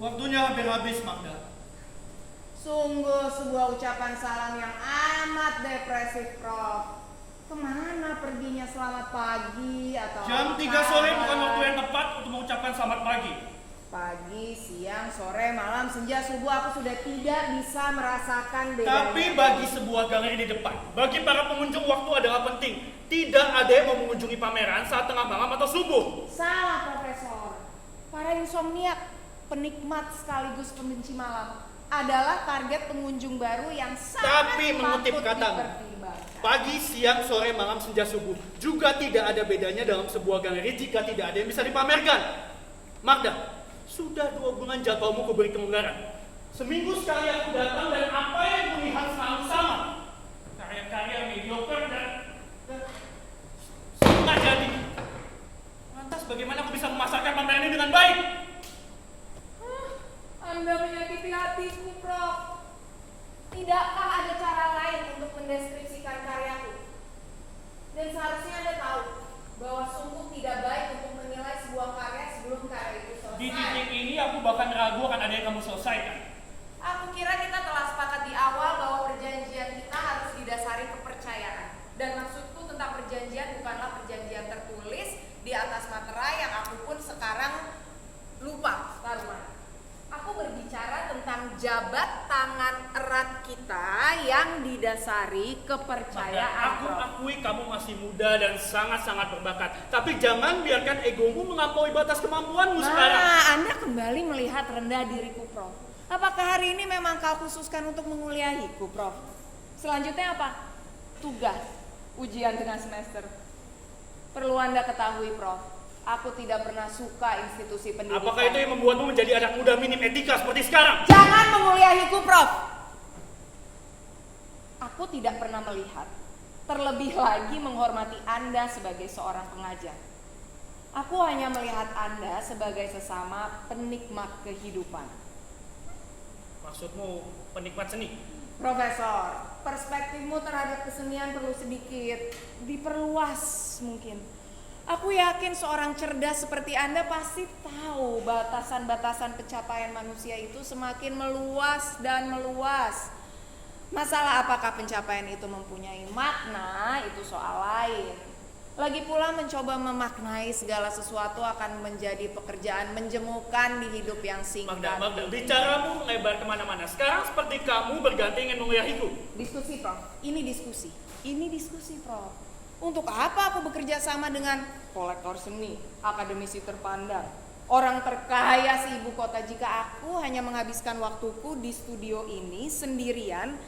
Waktunya hampir habis, Magda. Sungguh sebuah ucapan salam yang amat depresif, Prof. Kemana perginya selamat pagi atau Jam 3 sore bukan waktu yang tepat untuk mengucapkan selamat pagi. Pagi, siang, sore, malam, senja, subuh aku sudah tidak bisa merasakan bedanya. Tapi bagi sebuah galeri di depan, bagi para pengunjung waktu adalah penting. Tidak ada yang mau mengunjungi pameran saat tengah malam atau subuh. Salah, Profesor. Para insomniak, penikmat sekaligus pembenci malam, adalah target pengunjung baru yang sangat Tapi mengutip patut katamu, dipertimbangkan. pagi, siang, sore, malam, senja, subuh juga tidak ada bedanya dalam sebuah galeri jika tidak ada yang bisa dipamerkan. Magda, sudah 2 bulan jadwalmu kuberi kelonggaran. Seminggu sekali aku datang dan apa yang kulihat selalu sama. Karya-karya mediocre dan setengah jadi. Lantas bagaimana aku bisa memasarkan pameran ini dengan baik? Anda menyakiti hatiku, Prof. Tidakkah ada cara lain untuk mendeskripsikan karyaku? Dan seharusnya Anda tahu bahwa sungguh tidak baik untuk menilai sebuah karya sebelum karya itu selesai. Di titik ini aku bahkan ragu akan ada yang kamu selesaikan. Aku kira kita telah sepakat di awal bahwa perjanjian kita harus didasari kepercayaan. Dan maksudku tentang perjanjian bukanlah perjanjian tertulis di atas materai yang aku pun sekarang lupa taruh mana. Aku berbicara tentang jabat tangan erat kita yang didasari kepercayaan. Aku akui kamu masih muda dan sangat-sangat berbakat. Tapi jangan biarkan egomu melampaui batas kemampuanmu sekarang. Anda kembali melihat rendah diriku, Prof. Apakah hari ini memang kau khususkan untuk menguliahiku, Prof? Selanjutnya apa? Tugas, ujian tengah semester. Perlu Anda ketahui, Prof. Aku tidak pernah suka institusi pendidikan. Apakah itu yang membuatmu menjadi anak muda minim etika seperti sekarang? Jangan menguliahiku, Prof. Aku tidak pernah melihat, terlebih lagi menghormati Anda sebagai seorang pengajar. Aku hanya melihat Anda sebagai sesama penikmat kehidupan. Maksudmu penikmat seni? Profesor, perspektifmu terhadap kesenian perlu sedikit diperluas mungkin. Aku yakin seorang cerdas seperti Anda pasti tahu batasan-batasan pencapaian manusia itu semakin meluas dan meluas. Masalah apakah pencapaian itu mempunyai makna, itu soal lain. Lagi pula mencoba memaknai segala sesuatu akan menjadi pekerjaan menjemukan di hidup yang singkat. Magda, bicaramu melebar kemana-mana. Sekarang seperti kamu berganti ingin menguliahiku. Diskusi, Prof. Ini diskusi, Prof. Untuk apa aku bekerja sama dengan kolektor seni, akademisi terpandang, orang terkaya si ibu kota jika aku hanya menghabiskan waktuku di studio ini sendirian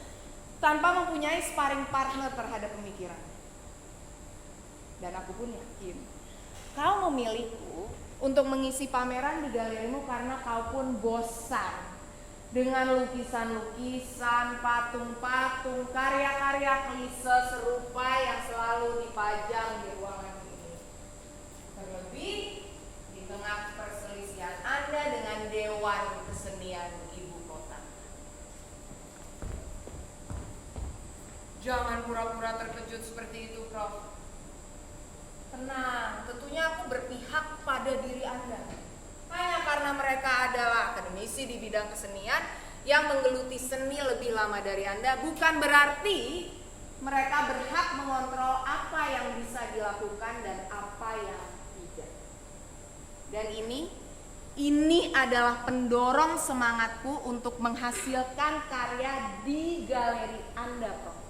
tanpa mempunyai sparring partner terhadap pemikiran. Dan aku pun yakin kau memilihku untuk mengisi pameran di galerimu karena kau pun bosan dengan lukisan-lukisan, patung-patung, karya-karya klise serupa yang selalu dipajang di ruangan ini. Terlebih di tengah perselisihan Anda dengan Dewan Kesenian Ibu Kota. Jangan pura-pura terkejut seperti itu, Prof. Tenang, tentunya aku berpihak pada diri Anda. Hanya karena mereka adalah akademisi di bidang kesenian yang menggeluti seni lebih lama dari Anda, bukan berarti mereka berhak mengontrol apa yang bisa dilakukan dan apa yang tidak. Dan ini adalah pendorong semangatku untuk menghasilkan karya di galeri Anda, Prof.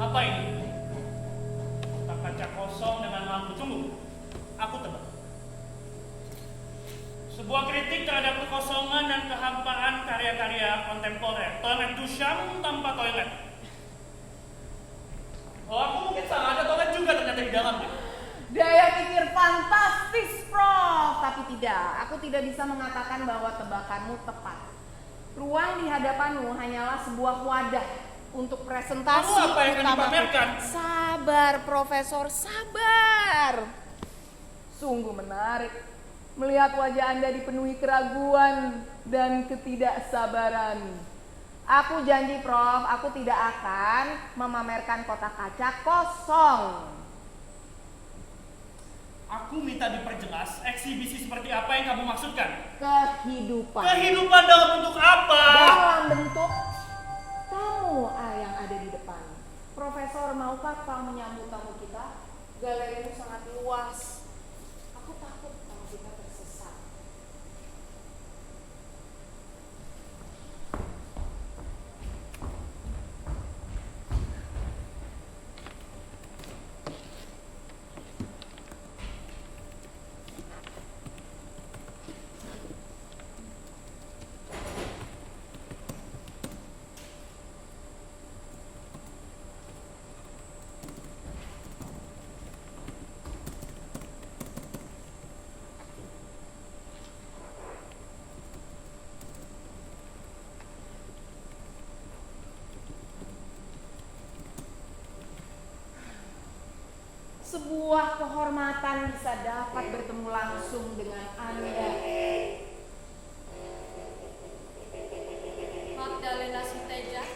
Apa ini? Tak kaca kosong dengan lampu cumbu. Aku tebak. Sebuah kritik terhadap kekosongan dan kehampaan karya-karya kontemporer. Toilet Duchamp tanpa toilet. Oh, aku mungkin salah, ada toilet juga ternyata di dalamnya. Daya pikir fantastis, Prof. Tapi tidak, aku tidak bisa mengatakan bahwa tebakanmu tepat. Ruang di hadapanmu hanyalah sebuah wadah untuk presentasi. Kamu apa yang akan utamaku. dipamerkan? Sabar, Profesor, sabar. Sungguh menarik melihat wajah Anda dipenuhi keraguan dan ketidaksabaran. Aku janji Prof, aku tidak akan memamerkan kotak kaca kosong. Aku minta diperjelas eksibisi seperti apa yang kamu maksudkan. Kehidupan. Kehidupan dalam bentuk apa? Dalam bentuk tamu yang ada di depan. Profesor, maukah kau menyambut tamu kita? Galerimu sangat luas. Aku takut kalau kita tersesat. Sebuah kehormatan bisa dapat bertemu langsung dengan Anda. Magdalena Siteja.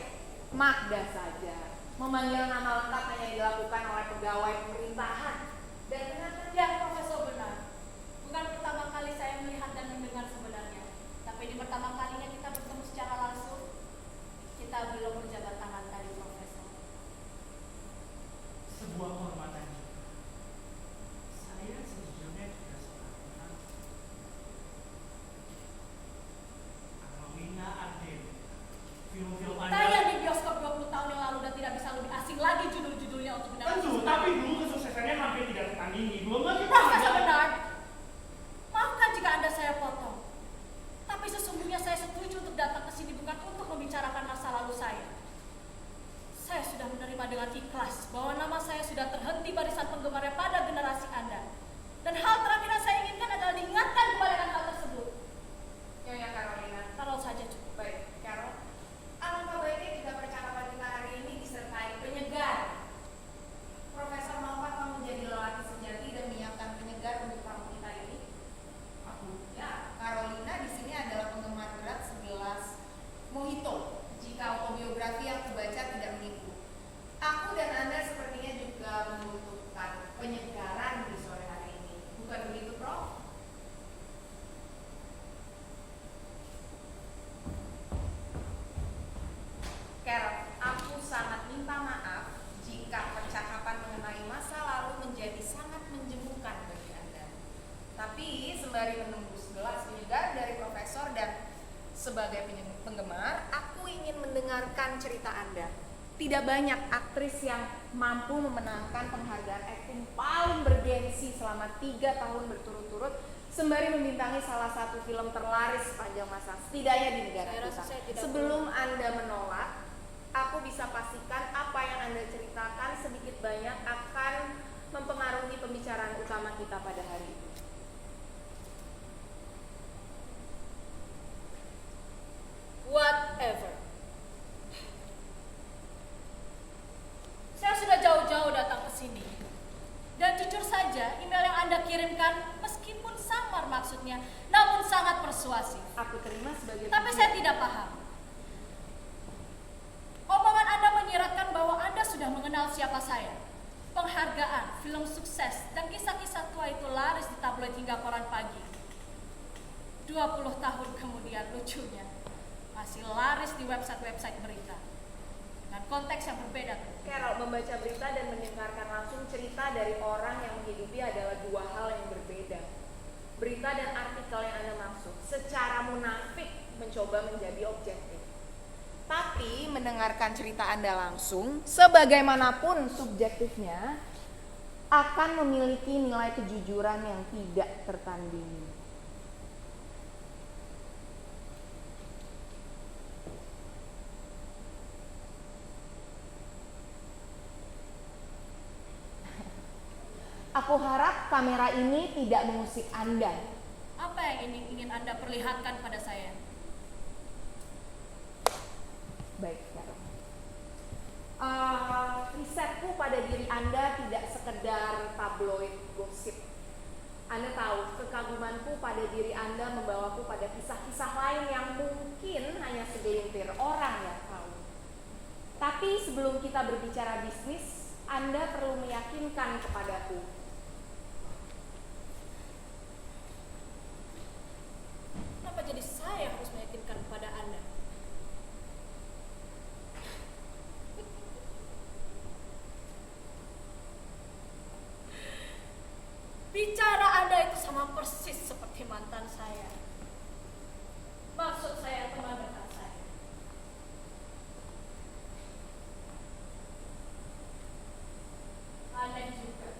Magda saja. Memanggil nama lengkap hanya dilakukan oleh pegawai pemerintahan. Dan kenapa? Ya, Profesor benar. Bukan pertama kali saya melihat dan mendengar sebenarnya. Tapi di pertama kalinya kita bertemu secara langsung, kita belum berjabat tangan tadi, Profesor. Sebuah kehormatan. Saya sejujurnya juga sangat kenal Carolina Arden. Film-film Anda. Tayang di bioskop 20 tahun yang lalu dan tidak bisa lebih asing lagi judul-judulnya untuk mendapat Tentu, tapi dulu kesuksesannya hampir tidak tertandingi. Belum lagi Profesor benar. Maafkan jika Anda saya potong. Tapi sesungguhnya saya setuju untuk datang ke sini bukan untuk membicarakan masa lalu saya. Saya sudah menerima dengan ikhlas bahwa nama saya sudah terhenti barisan penggemarnya pada generasi Anda. Dan hal terakhir yang saya inginkan adalah diingatkan kembali dengan hal tersebut. Nyonya Carolina. Taruh saja cukup. Baik, Carol. Alangkah baiknya jika percakapan kita hari ini disertai penyegar. Profesor, maukah kamu menjadi lelaki sejati dan menyiapkan penyegar untuk tamu kita ini? Aku. Ya, Carolina di sini adalah penggemar berat segelas mojito. Jika autobiografi yang kubaca tidak menipu. Aku dan Anda sepertinya juga membutuhkan penyegaran di sore hari ini. Bukan begitu, Prof? Carol, aku sangat minta maaf jika percakapan mengenai masa lalu menjadi sangat menjemukan bagi Anda. Tapi sembari menunggu segelas penyegar dari Profesor dan sebagai penggemar, aku ingin mendengarkan cerita Anda. Tidak banyak aktris yang mampu memenangkan penghargaan akting paling bergensi selama 3 tahun berturut-turut sembari membintangi salah satu film terlaris sepanjang masa, setidaknya di negara Saya rasa kita. saya tidak Sebelum Anda menolak, aku bisa pastikan apa yang Anda ceritakan sedikit banyak akan mempengaruhi pembicaraan utama kita pada hari ini. Whatever. Saya sudah jauh-jauh datang ke sini. Dan jujur saja, email yang Anda kirimkan meskipun samar maksudnya, namun sangat persuasif. Aku terima sebagai Tapi saya tidak paham. Omongan Anda menyiratkan bahwa Anda sudah mengenal siapa saya. Penghargaan, film sukses, dan kisah-kisah tua itu laris di tabloid hingga koran pagi. 20 tahun kemudian lucunya, masih laris di website-website berita. Dengan konteks yang berbeda. Carol, membaca berita dan mendengarkan langsung cerita dari orang yang menghidupi adalah 2 hal yang berbeda. Berita dan artikel yang Anda maksud secara munafik mencoba menjadi objektif. Tapi mendengarkan cerita Anda langsung, sebagaimanapun subjektifnya, akan memiliki nilai kejujuran yang tidak tertandingi. Aku harap kamera ini tidak mengusik Anda. Apa yang ingin Anda perlihatkan pada saya? Baik, Carol. Risetku pada diri Anda tidak sekedar tabloid gosip. Anda tahu, kekagumanku pada diri Anda membawaku pada kisah-kisah lain yang mungkin hanya segelintir orang yang tahu. Tapi sebelum kita berbicara bisnis, Anda perlu meyakinkan kepadaku. Kenapa jadi saya harus meyakinkan kepada Anda? Bicara Anda itu sama persis seperti mantan saya. Maksud saya teman dekat saya. Aneh juga.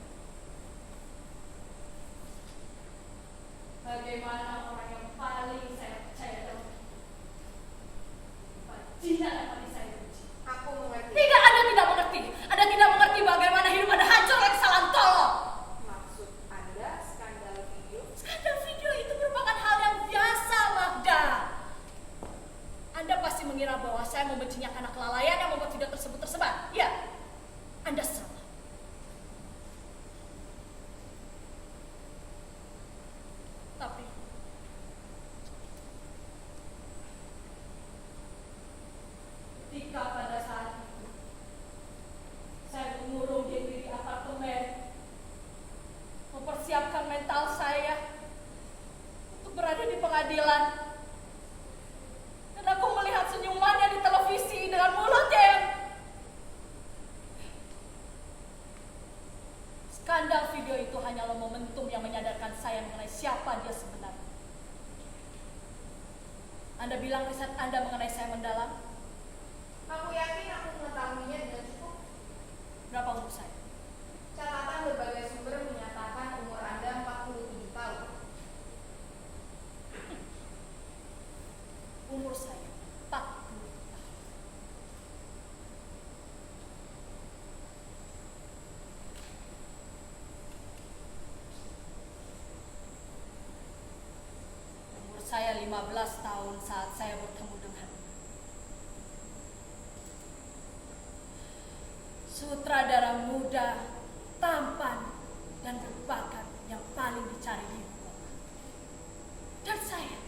Bagaimana orang yang paling saya percaya dalam tidak dapat saya benci. Aku mengerti. Tidak, Anda tidak mengerti. Anda tidak mengerti bagaimana hidup Anda hancur oleh kesalahan tolong. Maksud Anda skandal video? Skandal video itu merupakan hal yang biasa, Magda. Anda pasti mengira bahwa saya membencinya karena kelalaian yang membuat video tersebut tersebar. Ya, Anda salah. Tapi ketika pada saat itu saya mengurung diri di apartemen, mempersiapkan mental saya untuk berada di pengadilan, dan aku melihat senyumannya di televisi dengan mulutnya yang skandal video itu hanyalah momentum yang menyadarkan saya mengenai siapa dia sebenarnya. Anda bilang riset Anda mengenai saya mendalam. Aku yakin aku mengetahuinya dengan cukup. Berapa umur saya? Catatan berbagai sumber menyatakan umur Anda 47 tahun. Umur saya 40 tahun. Umur saya 15 tahun saat saya bertemu dengan sutradara muda, tampan, dan berbakat yang paling dicari di ibu kota. Dan saya,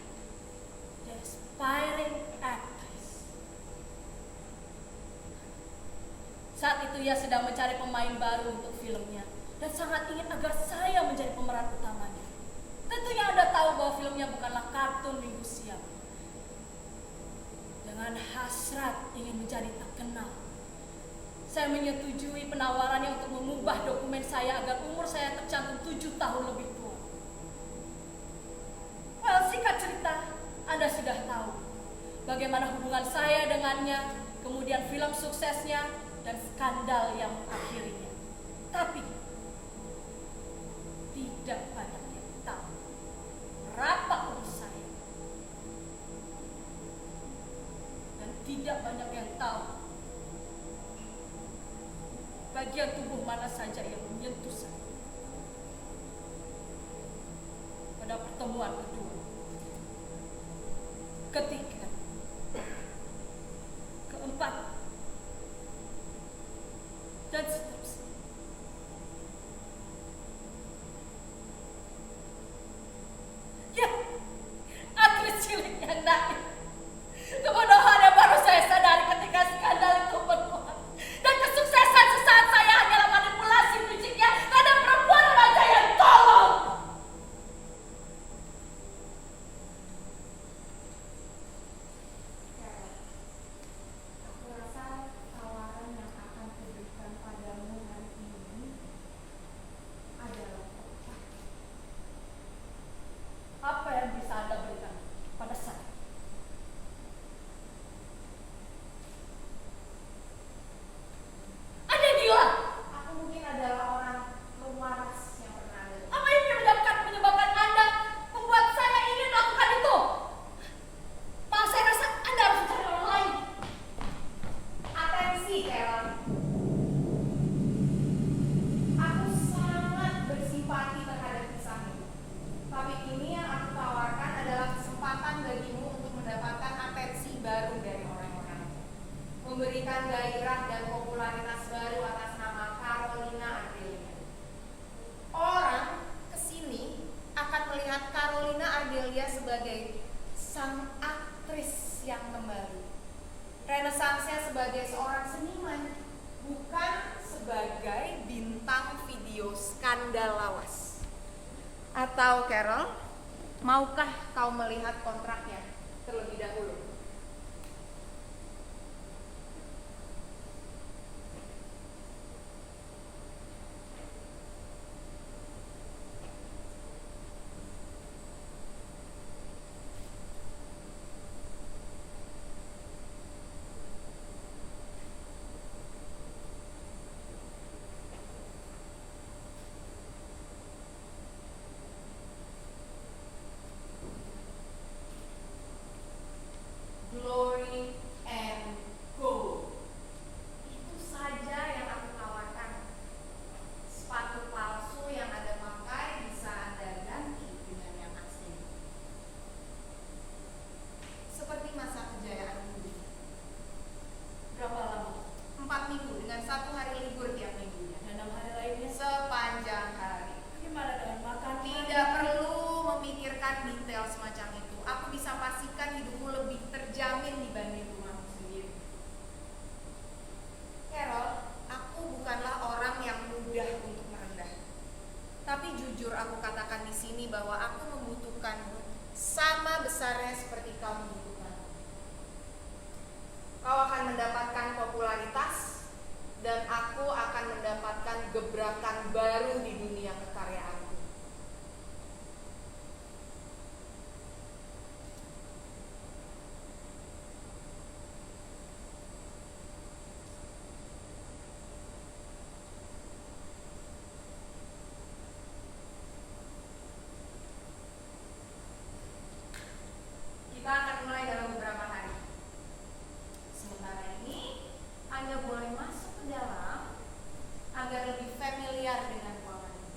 the aspiring actress. Saat itu ia sedang mencari pemain baru untuk filmnya dan sangat ingin agar saya menjadi pemeran utamanya. Tentunya Anda tahu bahwa filmnya bukanlah kartun minggu siang. Dengan hasrat ingin menjadi terkenal, saya menyetujui penawarannya untuk mengubah dokumen saya agar umur saya tercantum 7 tahun lebih tua. Well, singkat cerita, Anda sudah tahu bagaimana hubungan saya dengannya, kemudian film suksesnya, dan skandal yang akhirnya. Tapi tidak banyak yang tahu berapa umur saya. Dan tidak banyak yang tahu bagian tubuh mana saja yang menyentuh saya. Pada pertemuan kedua, ketiga, keempat, dan seterusnya. Ya, aktris cilik yang naik. Kebodohan yang baru saya sadari ketika skandal itu berbuat. Dan kesuksesan sesaat saya hanyalah manipulasi fisiknya karena perempuan remaja yang tolong. sebagai sang aktris yang kembali. Renesansnya sebagai seorang seniman, bukan sebagai bintang video skandal lawas. Atau Carol, maukah kau melihat kontraknya terlebih dahulu? Glory and gold. Itu saja yang aku tawarkan. Sepatu palsu yang Anda pakai bisa Anda ganti dengan yang asli. Seperti masa kejayaan dulu. Berapa lama? 4 minggu dengan 1 hari libur tiap minggunya. Dan 6 hari lainnya? Sepanjang hari. Bagaimana dengan makan? Tidak perlu memikirkan detail semacam itu. Aku bisa pastikan hidupmu lebih terjamin dibanding rumahmu sendiri. Carol, aku bukanlah orang yang mudah untuk merendah. Tapi jujur aku katakan di sini bahwa aku membutuhkanmu sama besarnya seperti kau membutuhkanku. Kau akan mendapatkan popularitas dan aku akan mendapatkan gebrakan baru di dunia kekaryaanku. Kita akan mulai dalam beberapa hari. Sementara ini, Anda boleh masuk ke dalam agar lebih familiar dengan ruangan ini.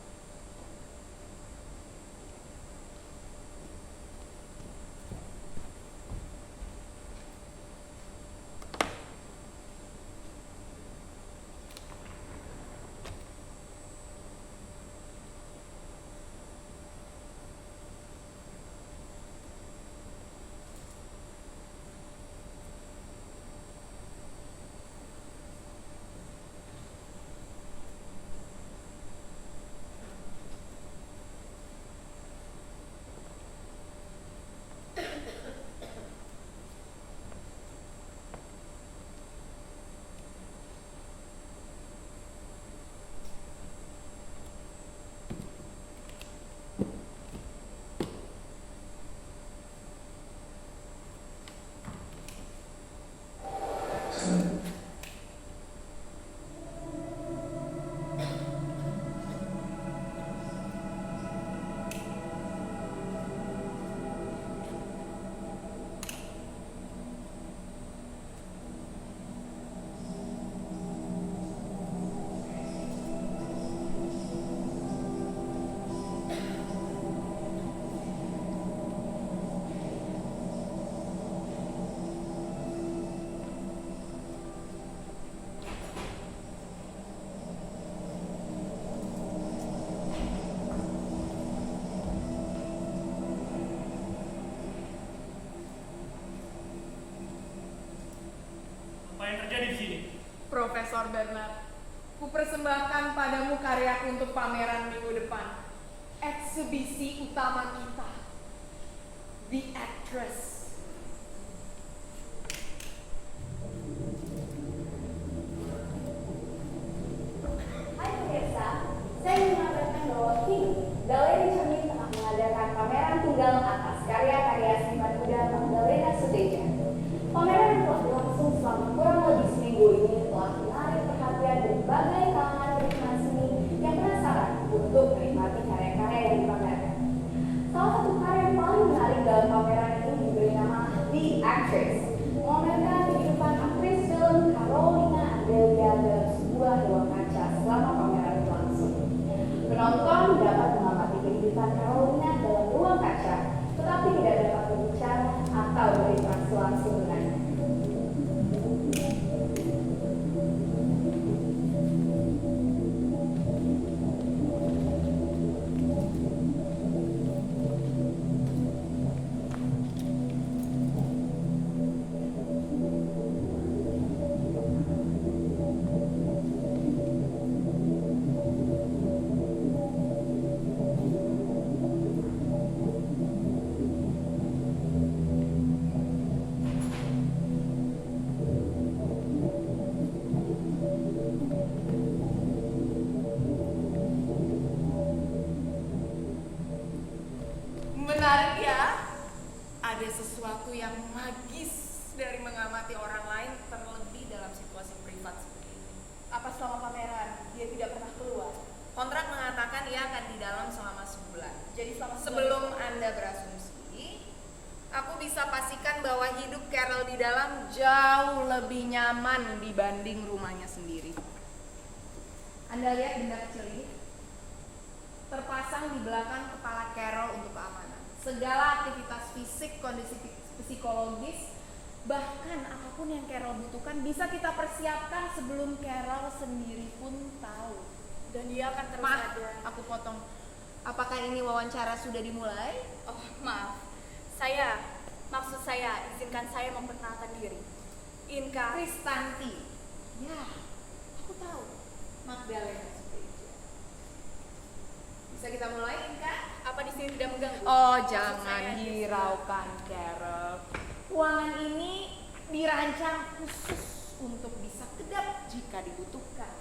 Apa yang terjadi di sini? Profesor Bernard, kupersembahkan padamu karyaku untuk pameran minggu depan. Eksibisi utama kita, The Actress. Hai pemirsa, saya ingin menyampaikan bahwa kini Galeri Cermin tengah mengadakan pameran tunggal atas karya-karya seniman muda Magdalena Suteja. Pameran yang telah berlangsung selama kurang lebih seminggu ini telah menarik perhatian berbagai kalangan penikmat seni yang penasaran untuk menikmati karya-karya yang dipamerkan. Salah satu karya yang paling menarik dalam pameran ini diberikan ada sesuatu yang magis dari mengamati orang lain, terlebih dalam situasi privat seperti ini. Apa selama pameran dia tidak pernah keluar? Kontrak mengatakan ia akan di dalam selama sebulan. Jadi selama Sebelum Anda berasumsi, aku bisa pastikan bahwa hidup Carol di dalam jauh lebih nyaman dibanding rumahnya sendiri. Anda lihat benda kecil ini? Terpasang di belakang kepala Carol untuk keamanan. Segala aktivitas fisik, kondisi psikologis, bahkan apapun yang Carol butuhkan bisa kita persiapkan sebelum Carol sendiri pun tahu. dan dia akan terus Maaf, ada. aku potong. Apakah ini wawancara sudah dimulai? Oh, maaf. Maksud saya, izinkan saya memperkenalkan diri. Inka. Kristanti. Ya, aku tahu. Magdalena Suteja. Bisa kita mulai, Inka? Apa di sini tidak mengganggu? Oh, Maksud jangan saya, hiraukan, Carol. Ruangan ini dirancang khusus untuk bisa kedap jika dibutuhkan.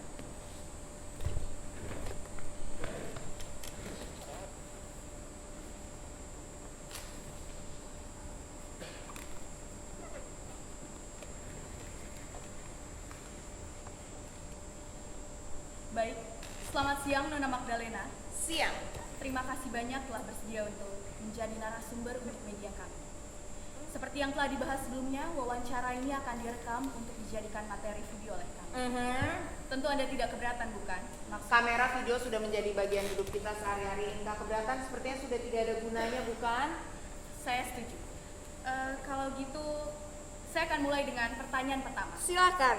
Baik. Selamat siang Nona Magdalena. Siang. Terima kasih banyak telah bersedia untuk menjadi narasumber untuk media kami. Seperti yang telah dibahas sebelumnya, wawancara ini akan direkam untuk dijadikan materi video oleh kami. Tentu Anda tidak keberatan, bukan? Kamera video sudah menjadi bagian hidup kita sehari-hari. Inka, keberatan sepertinya sudah tidak ada gunanya, bukan? Saya setuju. Kalau gitu, saya akan mulai dengan pertanyaan pertama. Silakan.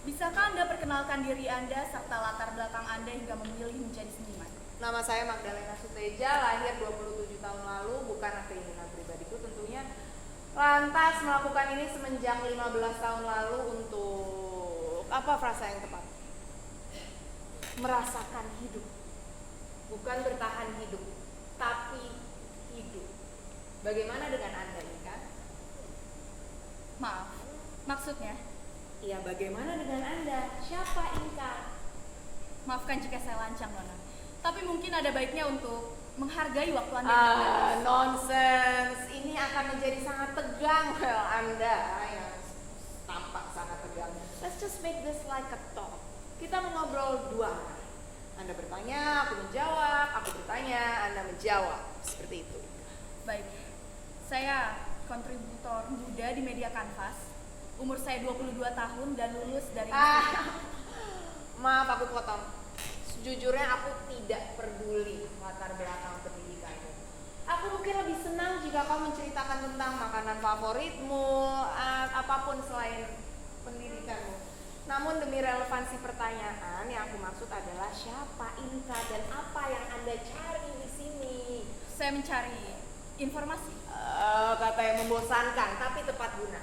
Bisakah Anda perkenalkan diri Anda serta latar belakang Anda hingga memilih menjadi seniman? Nama saya Magdalena Suteja, lahir 27 tahun lalu, bukan keinginan pribadiku tentunya. Lantas melakukan ini semenjak 15 tahun lalu untuk apa frasa yang tepat? Merasakan hidup. Bukan bertahan hidup, tapi hidup. Bagaimana dengan Anda, Inka? Maaf, maksudnya? Iya, bagaimana dengan Anda? Siapa Inka? Maafkan jika saya lancang, Nona. Tapi mungkin ada baiknya untuk menghargai waktu Anda. Nonsense. Ini akan menjadi sangat tegang. Well, Anda yang tampak sangat tegang. Let's just make this like a talk. Kita mengobrol dua arah. Anda bertanya, aku menjawab. Aku bertanya, Anda menjawab. Seperti itu. Baik, saya kontributor muda di media Kanvas. Umur saya 22 tahun dan lulus dari Maaf aku potong. Sejujurnya aku tidak peduli latar belakang pendidikanmu. Aku mungkin lebih senang jika kau menceritakan tentang makanan favoritmu, apapun selain pendidikanmu. Namun demi relevansi pertanyaan, yang aku maksud adalah siapa Inka dan apa yang Anda cari di sini? saya mencari informasi. Kata yang membosankan tapi tepat guna.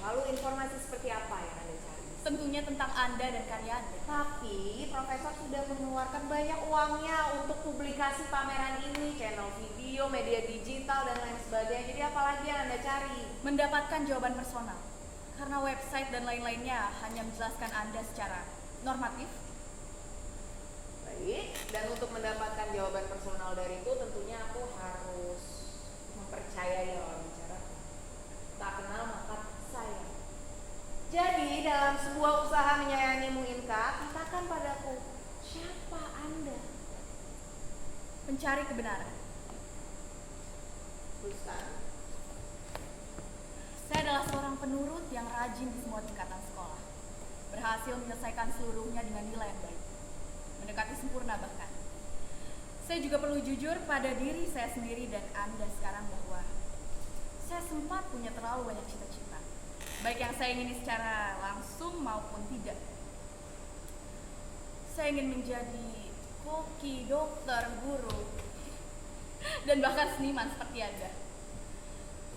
Lalu informasi seperti apa yang Anda cari? Tentunya tentang Anda dan karya Anda. Tapi Profesor sudah mengeluarkan banyak uangnya untuk publikasi pameran ini, channel video, media digital, dan lain sebagainya. Jadi apalagi yang Anda cari? Mendapatkan jawaban personal. Karena website dan lain-lainnya hanya menjelaskan Anda secara normatif. Baik, dan untuk mendapatkan jawaban personal dari itu tentunya aku harus mempercayai lawan bicara. Tak kenal maka sayang. Jadi dalam sebuah usaha menyayangimu Inka, katakan padaku, siapa Anda? Mencari kebenaran. Teruskan. Saya adalah seorang penurut yang rajin di semua tingkatan sekolah. Berhasil menyelesaikan seluruhnya dengan nilai yang baik. Mendekati sempurna bahkan. Saya juga perlu jujur pada diri saya sendiri dan Anda sekarang bahwa saya sempat punya terlalu banyak cita-cita. Baik yang saya ingini secara langsung maupun tidak. Saya ingin menjadi koki, dokter, guru, dan bahkan seniman seperti Anda.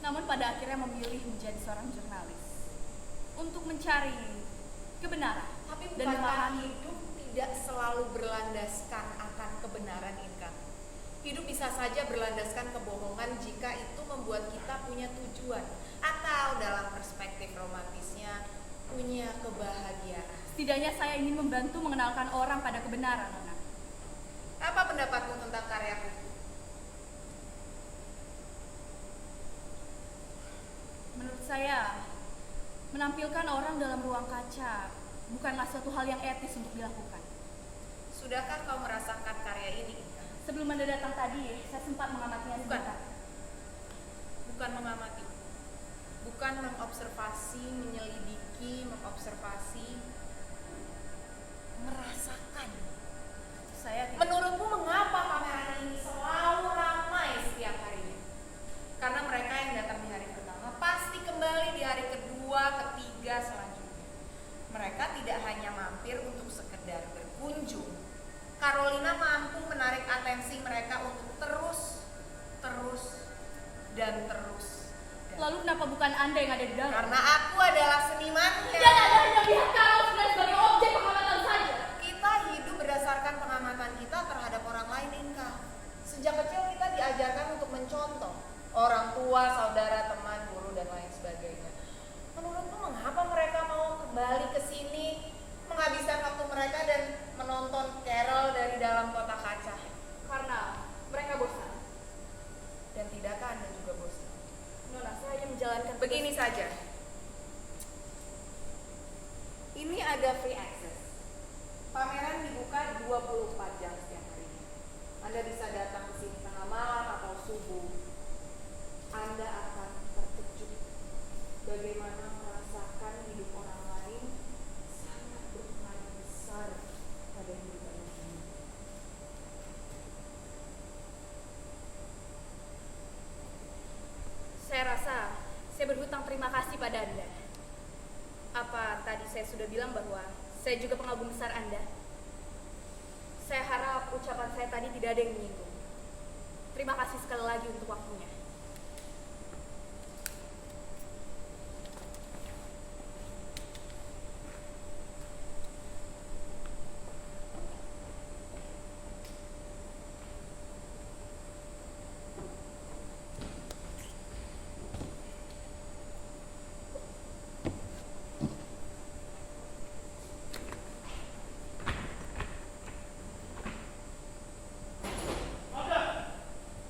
Namun pada akhirnya memilih menjadi seorang jurnalis untuk mencari kebenaran. Tapi dan bukankah memahami hidup tidak selalu berlandaskan akan kebenaran Inka? Hidup bisa saja berlandaskan kebohongan jika itu membuat kita punya tujuan atau dalam perspektif romantisnya punya kebahagiaan. setidaknya saya ingin membantu mengenalkan orang pada kebenaran, Nona. Apa pendapatmu tentang karyaku? saya, menampilkan orang dalam ruang kaca bukanlah suatu hal yang etis untuk dilakukan. Sudahkah kau merasakan karya ini, Inka? Sebelum Anda datang tadi, saya sempat mengamatinya sebentar. Bukan mengamati, bukan mengobservasi, menyelidiki, mengobservasi, merasakan. Menurutmu mengapa pameran ini selalu ramai setiap harinya? Karena mereka yang datang di hari pertama pasti kembali di hari kedua, ketiga, selanjutnya. Mereka tidak hanya mampir untuk sekedar berkunjung. Carolina mampu menarik atensi mereka untuk terus. Lalu kenapa bukan Anda yang ada di dalam? Karena aku adalah senimannya. Dan Anda hanya melihat Carol sebagai objek pengamatan saja. Kita hidup berdasarkan pengamatan kita terhadap orang lain, Inka. Sejak kecil kita diajarkan untuk mencontoh orang tua, saudara, teman, guru, dan lain sebagainya. Menurutmu mengapa mereka mau kembali ke sini, menghabiskan waktu mereka dan menonton Carol dari dalam kotak kaca? Karena mereka bosan. Dan tidakkah Anda juga bosan? Nona, saya hanya menjalankan Begini saja. Ini ada free access. Pameran dibuka 24 jam setiap harinya. Anda bisa datang ke sini tengah malam atau subuh. Anda akan terkejut bagaimana merasakan hidup orang lain sangat berpengaruh besar pada hidup Anda sendiri. Saya rasa saya berhutang terima kasih pada Anda. Apa tadi saya sudah bilang bahwa saya juga pengagum besar Anda? Saya harap ucapan saya tadi tidak ada yang menyinggung. Terima kasih sekali lagi untuk waktunya.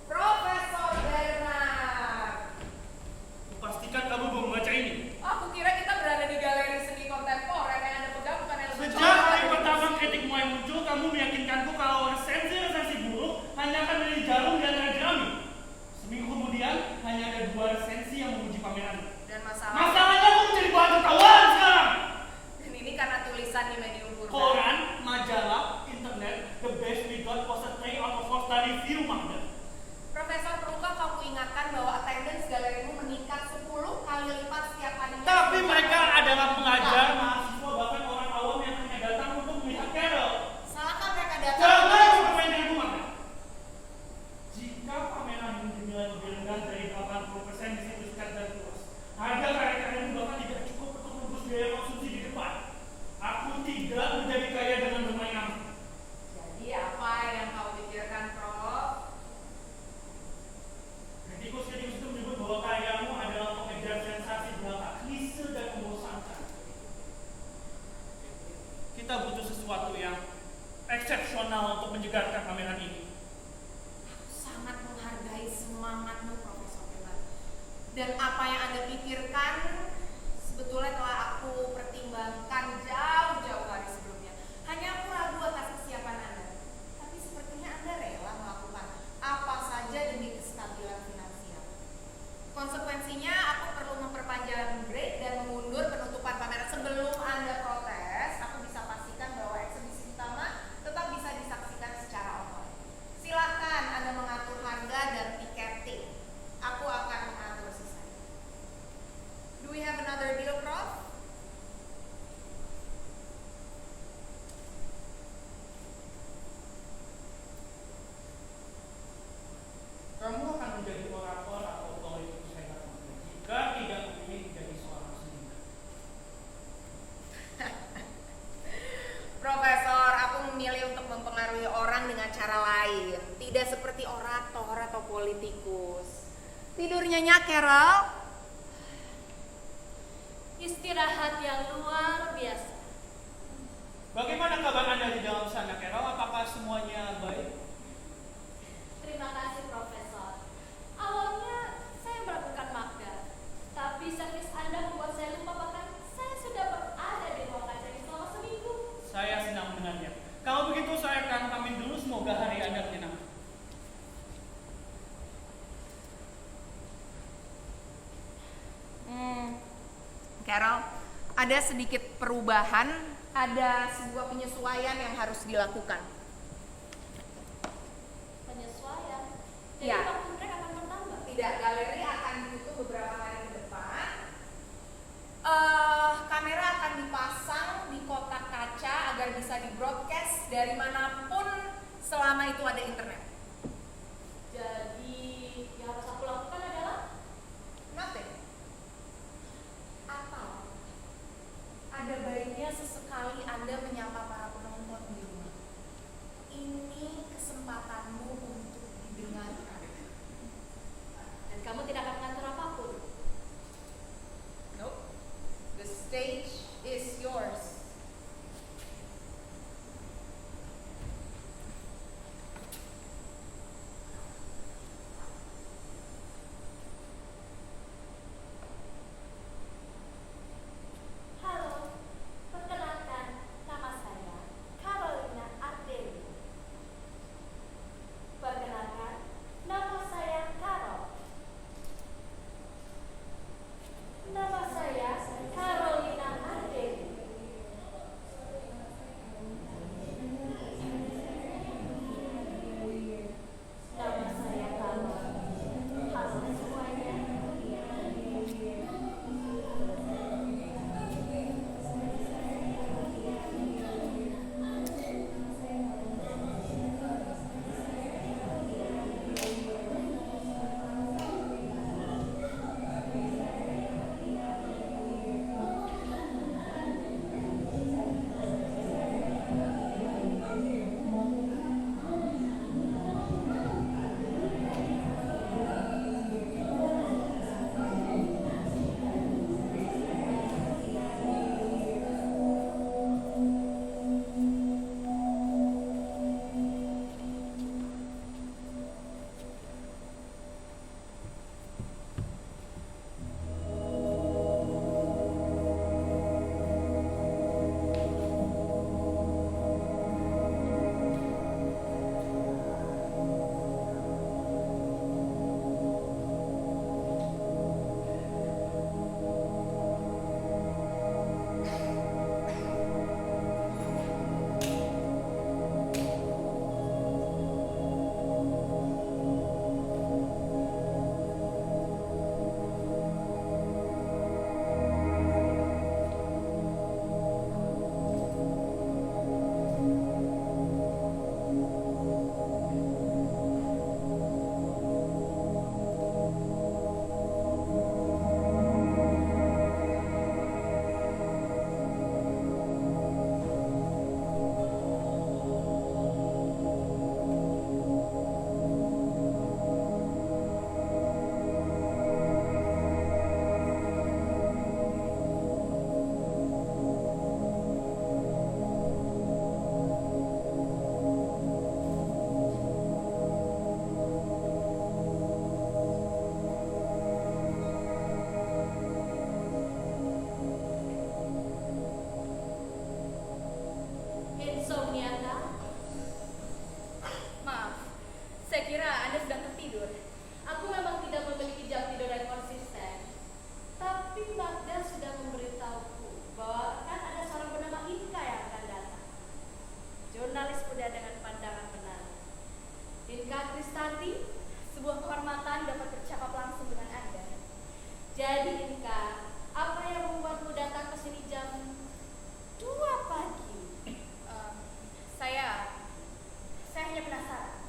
Profesor Bernard. Pastikan kamu belum membaca ini. Aku kira kita berada di galeri seni kontemporer yang Anda pegang bukan yang lebih Sejak hari pertama kritik mulai muncul, kamu meyakinkanku kalau resensi buruk hanya akan menjadi jarum di antara jerami. Seminggu kemudian, hanya ada 2 resensi yang memuji pameran. Dan masalahnya, Masalahnya aku menjadi bahan tertawaan sekarang. dan ini karena tulisan di medium purba. Koran, majalah, internet, the best we got was a 3 out of 4 study view, Magda. Profesor, perlukah kamu ingatkan bahwa attendance galerimu meningkat 10 kali lipat setiap harinya? Tapi mereka adalah pengajar, mahasiswa, bahkan orang awam yang hanya datang untuk melihat Carol. Salahkah mereka datang? Jangan bermain dengan aku, Magda. Jika pameran ini dinilai lebih rendah dari 80% di situs Cat dan Plus, harga karya-karya ini bahkan tidak cukup untuk menembus biaya konsumsi di depan. Aku tidak menjadi kaya dengan bermain aman. Jadi apa yang kau pikirkan, Prof? Kritikus-kritikus itu menyebut bahwa karyamu adalah pengejar sensasi belaka, klise dan membosankan. Kita butuh sesuatu yang eksepsional untuk menjegarkan pameran ini. Aku sangat menghargai semangatmu, Profesor Bernard. Dan apa yang Anda pikirkan sebetulnya telah aku pertimbangkan jauh-jauh hari sebelumnya. Hanya aku ragu atas kesiapan Anda. Tapi sepertinya Anda rela melakukan apa saja demi kestabilan finansial. Konsekuensinya aku perlu memperpanjang break dan mengundur penutupan pameran. Sebelum Anda protes, aku bisa pastikan bahwa eksebisi utama tetap bisa disaksikan secara online. Silakan Anda mengatur harga dan tiketing. Aku akan mengatur sisanya. Do we have another deal, Prof? Kamu akan menjadi orator atau politikus hebat jika tidak memilih menjadi seorang seniman. Profesor, aku memilih untuk mempengaruhi orang dengan cara lain. Tidak seperti orator atau politikus. Tidurnya nyak, Carol. Istirahat yang luar biasa. Bagaimana kabar Anda di dalam sana, Carol? Apakah semuanya baik? Terima kasih, Profesor. Awalnya saya meragukan Magda, tapi servis Carol, ada sedikit perubahan, ada sebuah penyesuaian yang harus dilakukan. Penyesuaian. Jadi Ya. waktu break akan bertambah. Tidak, galeri akan ditutup beberapa hari ke depan. Kamera akan dipasang di kotak kaca agar bisa di-broadcast dari manapun selama itu ada internet. Jadi yang harus aku lakukan adalah Nothing. Atau ada baiknya sesekali Anda menyapa para penonton di rumah. Ini kesempatanmu untuk didengarkan. dan kamu tidak akan mengatur apapun. Nope. The stage is yours. Halo, perkenalkan nama saya Carolina Ardeni. Perkenalkan nama saya Carol. Nama saya Carolina Ardeni. Nama saya Carol. Halo semuanya. Insomniata. Maaf, saya kira Anda sedang tertidur. Aku memang tidak memiliki jam tidur yang konsisten. Tapi Magda sudah memberitahuku bahwa akan ada seorang bernama Inka yang akan datang. Jurnalis muda dengan pandangan menarik. Inka Kristanti, sebuah kehormatan dapat bercakap langsung dengan Anda. Jadi Inka, apa yang membuatmu datang ke sini jam 2 pagi? Saya hanya penasaran.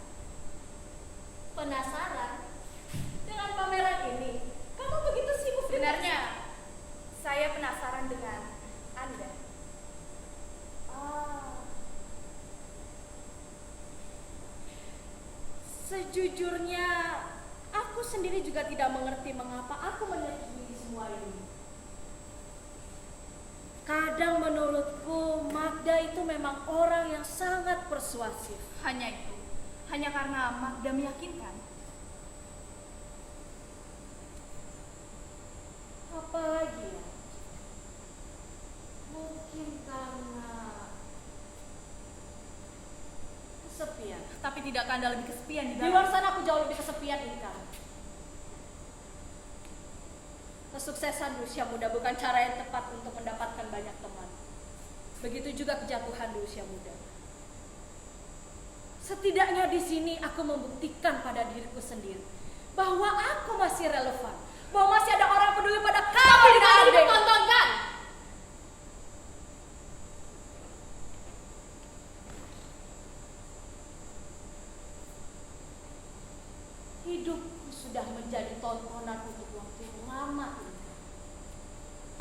Penasaran dengan pameran ini? Kamu begitu sibuk Sebenarnya saya penasaran dengan Anda. Sejujurnya, aku sendiri juga tidak mengerti mengapa aku menyetujui semua ini. Kadang menurutku Magda itu memang orang yang sangat persuasif. Hanya itu. Hanya karena Magda meyakinkan. Apa lagi ya? Mungkin karena kesepian. Tapi tidakkah Anda lebih kesepian di Di dalam? luar sana aku jauh lebih kesepian, Inka. Kesuksesan di usia muda bukan cara yang tepat untuk mendapatkan banyak teman. Begitu juga kejatuhan di usia muda. Setidaknya di sini aku membuktikan pada diriku sendiri bahwa aku masih relevan, bahwa masih ada orang peduli pada kamu di mana dipertontonkan. Hidupku sudah menjadi tontonan untuk waktu yang lama ini.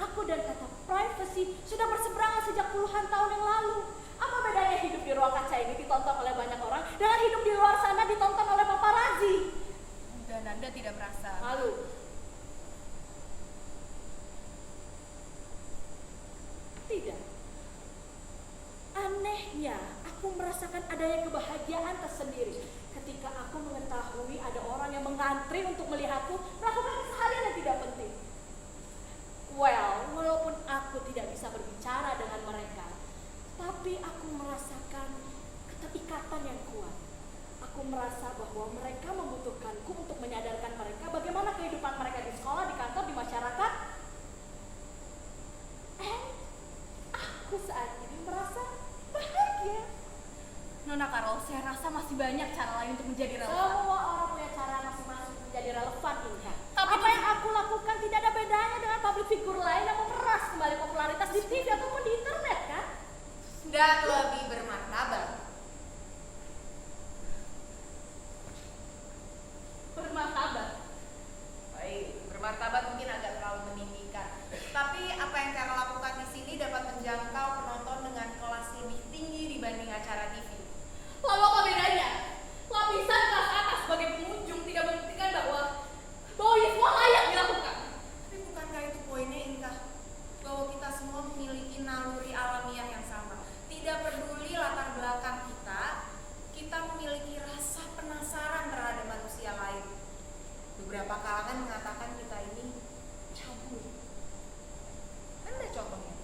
Aku dan kata privacy sudah berseberangan sejak puluhan tahun yang lalu. Apa bedanya hidup di ruang kaca ini ditonton oleh banyak orang dengan hidup di luar sana ditonton oleh paparazzi? Dan Anda tidak merasa Malu. Tidak. Anehnya, aku merasakan adanya kebahagiaan tersendiri ketika aku mengetahui ada orang yang mengantri untuk melihatku melakukan keseharian yang tidak penting. Well, walaupun aku tidak bisa berbicara dengan mereka, tapi aku merasakan keterikatan yang kuat. Aku merasa bahwa mereka membutuhkanku untuk menyadarkan mereka bagaimana kehidupan mereka di sekolah, di kantor, di masyarakat. And aku saat ini merasa bahagia. Nona Carol, saya rasa masih banyak cara lain untuk menjadi relevan. Semua orang punya cara masing-masing menjadi relevan, Inka. Tapi Apa yang aku lakukan tidak ada bedanya dengan public figure lain yang memeras kembali popularitas di TV ataupun di internet, kan? dan lebih bermartabat. Bermartabat. Baik, bermartabat mungkin agak terlalu meninggikan. Tapi apa yang Carol lakukan di sini dapat menjangkau penonton dengan kelas lebih tinggi dibanding acara TV. Lalu apa bedanya? Lapisan kelas atas sebagai pengunjung tidak membuktikan bahwa ini semua layak dilakukan. Tapi bukankah itu poinnya, Inka? Bahwa kita semua memiliki naluri alamiah yang sama. Tidak peduli latar belakang kita memiliki rasa penasaran terhadap manusia lain. Beberapa kalangan mengatakan kita ini cabul. Anda contohnya.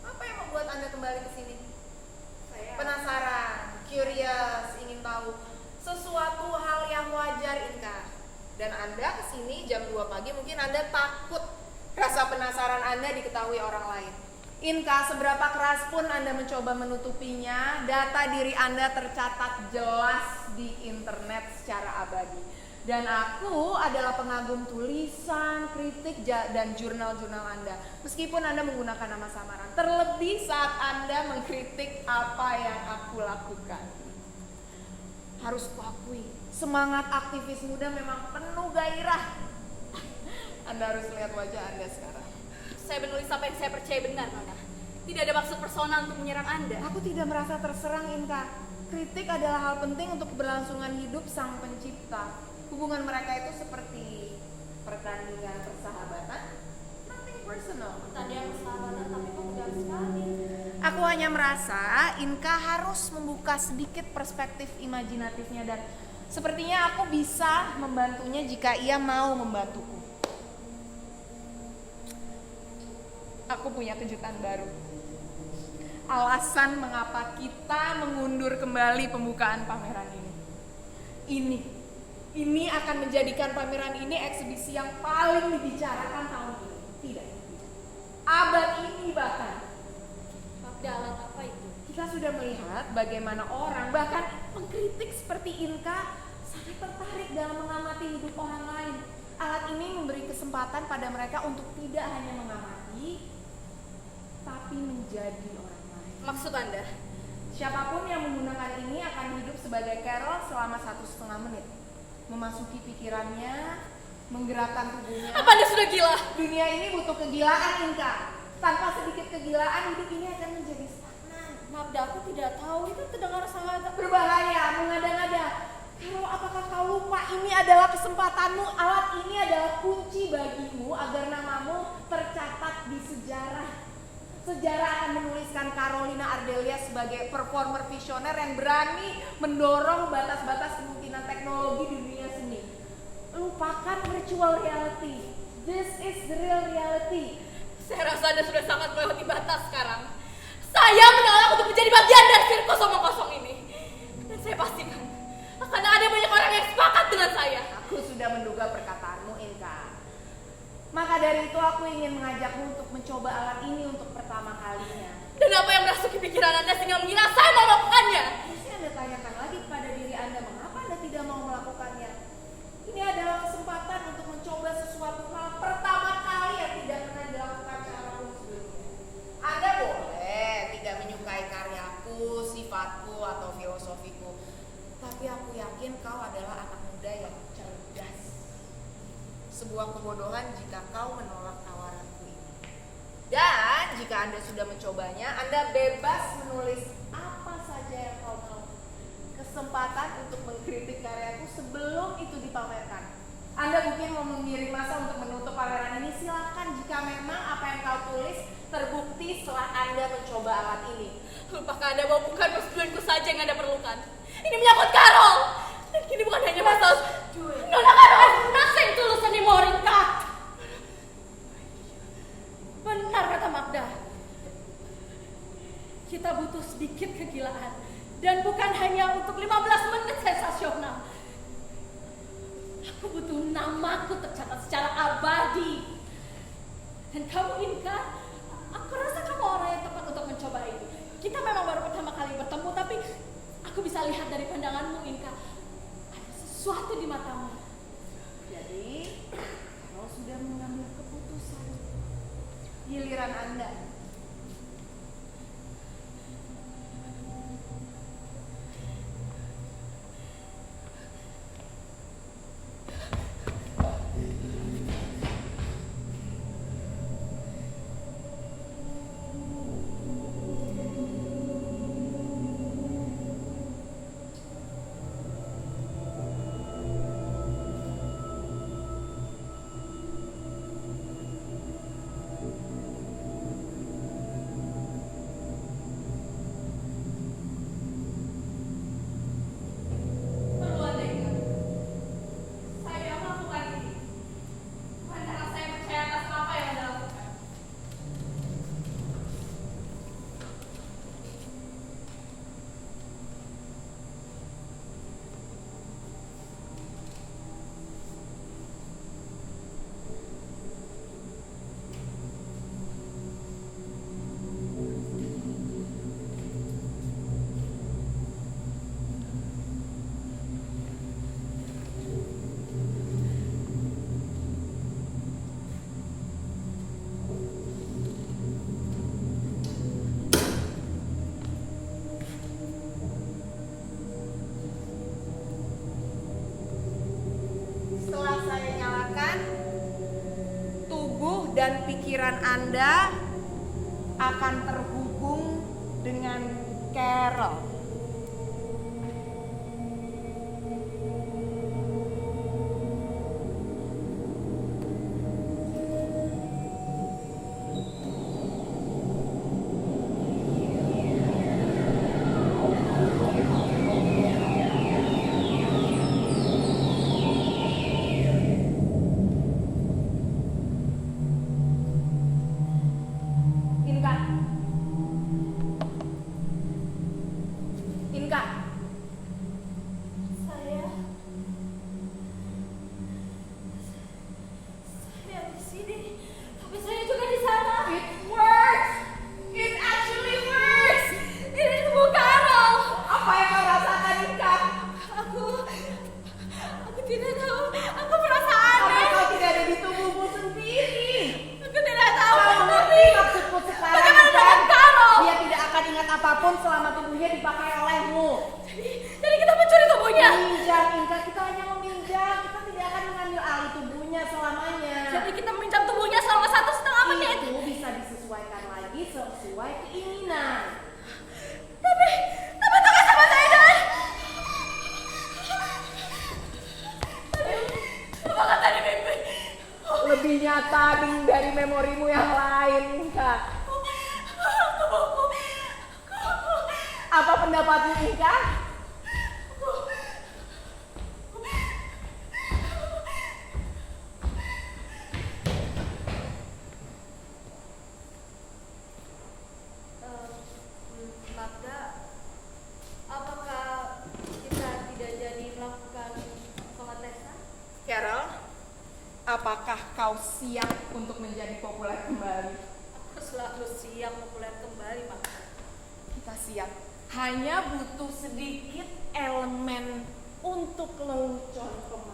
Apa yang membuat Anda kembali ke sini? Saya Penasaran, curious, ingin tahu sesuatu hal yang wajar, Inka. Dan Anda kesini jam 2 pagi mungkin Anda takut rasa penasaran Anda diketahui orang lain. Inka, seberapa keras pun Anda mencoba menutupinya, data diri Anda tercatat jelas di internet secara abadi. Dan aku adalah pengagum tulisan, kritik, dan jurnal-jurnal Anda. Meskipun Anda menggunakan nama samaran, terlebih saat Anda mengkritik apa yang aku lakukan. Harus kuakui, semangat aktivis muda memang penuh gairah. Anda harus lihat wajah Anda sekarang. Saya menulis apa yang saya percaya benar, Nona. Tidak ada maksud personal untuk menyerang Anda. Aku tidak merasa terserang, Inka. Kritik adalah hal penting untuk keberlangsungan hidup sang pencipta. Hubungan mereka itu seperti pertandingan persahabatan, nothing personal. tadi yang persahabatan tapi kemudian sekali. Aku hanya merasa Inka harus membuka sedikit perspektif imajinatifnya dan sepertinya aku bisa membantunya jika ia mau membantuku. Aku punya kejutan baru. Alasan mengapa kita mengundur kembali pembukaan pameran ini. Ini akan menjadikan pameran ini eksibisi yang paling dibicarakan tahun ini. Tidak. Abad ini bahkan. Alat apa itu? Kita sudah melihat bagaimana orang bahkan mengkritik seperti Inka sangat tertarik dalam mengamati hidup orang lain. Alat ini memberi kesempatan pada mereka untuk tidak hanya mengamati, tapi menjadi orang lain. Maksud Anda? Siapapun yang menggunakan ini akan hidup sebagai Carol selama 1,5 menit. Memasuki pikirannya, menggerakkan tubuhnya. Apa Anda sudah gila? Dunia ini butuh kegilaan, Inka. Tanpa sedikit kegilaan, hidup ini akan menjadi stagnan. Maaf, aku tidak tahu. Itu terdengar sangat Berbahaya, mengada-ngada. Kalau apakah kau lupa ini adalah kesempatanmu? Alat ini adalah kunci bagimu agar namamu tercatat di sejarah. Sejarah akan menuliskan Carolina Ardelia sebagai performer visioner yang berani mendorong batas-batas kemungkinan teknologi di dunia seni. Lupakan virtual reality. This is the real reality. Saya rasa Anda sudah sangat melewati batas sekarang. Saya menolak untuk menjadi bagian dari sirkus omong kosong ini. Dan saya pastikan akan ada banyak orang yang sepakat dengan saya. Aku sudah menduga perkataanmu, Inka. Maka dari dari itu aku ingin mengajakmu untuk mencoba alat ini untuk pertama kalinya. Dan apa yang merasuki pikiran Anda sehingga mengira saya mau melakukannya? Mesti Anda tanyakan lagi kepada diri Anda mengapa Anda tidak mau melakukannya. Ini adalah kesempatan untuk mencoba sesuatu hal pertama kali yang tidak pernah dilakukan seorang sebelumnya. Anda boleh tidak menyukai karyaku, sifatku, atau filosofiku, tapi aku yakin kau adalah anak muda yang cerdas. Sebuah kebodohan jika kau menolak tawaranku ini. Dan jika Anda sudah mencobanya, Anda bebas menulis apa saja yang kau mau. Kesempatan untuk mengkritik karyaku sebelum itu dipamerkan. Anda mungkin mau mengirim masa untuk menutup pameran ini, silakan jika memang apa yang kau tulis terbukti setelah Anda mencoba alat ini. Lupakah Anda bahwa bukan persetujuanku saja yang Anda perlukan? Ini menyangkut Carol. Dan kini bukan hanya masalah Nona Carol. Nothing tulus anymore, Inka. Benar kata Magda. Kita butuh sedikit kegilaan. Dan bukan hanya untuk 15 menit sensasional. Aku butuh namaku tercatat secara abadi. Dan kamu, Inka, aku rasa kamu orang yang tepat untuk mencoba ini. Kita memang baru pertama kali bertemu, tapi aku bisa lihat dari pandanganmu, Inka, ada sesuatu di matamu. Jadi, kalau sudah mengambil keputusan, giliran Anda. Setelah saya nyalakan, tubuh dan pikiran Anda akan terhubung dengan Carol. Inka. Inka. Saya di sini, tapi saya juga di sana. It works. It actually works. Ini tubuh Carol. Apa yang kau rasakan, Inka? Aku tidak tahu. Aku merasa aneh. Apa kau tidak ada di tubuhmu sendiri? Aku tidak tahu. Kau mengerti maksudku sekarang, Bagaimana dengan kan? Carol? Dia tidak akan ingat apapun selama tubuhnya dipakai olehmu. Jadi kita mencuri tubuhnya. Minjam, Inka, kita hanya meminjam. Kita tidak akan mengambil alih tubuhnya selamanya. Jadi kita meminjam tubuhnya selama 1,5 menit. Itu bisa disesuaikan lagi sesuai keinginan. Tapi tukar sama saya dan. Apa kata di mimpi? Lebih nyata dari memorimu yang lain, Inka. Apa pendapatmu, Inka? Magda, apakah kita tidak jadi melakukan pengetesan? Carol, apakah kau kau siap untuk menjadi populer kembali? Aku selalu siap populer kembali, Magda. Kita siap. Hanya butuh sedikit elemen untuk lelucon pemanis.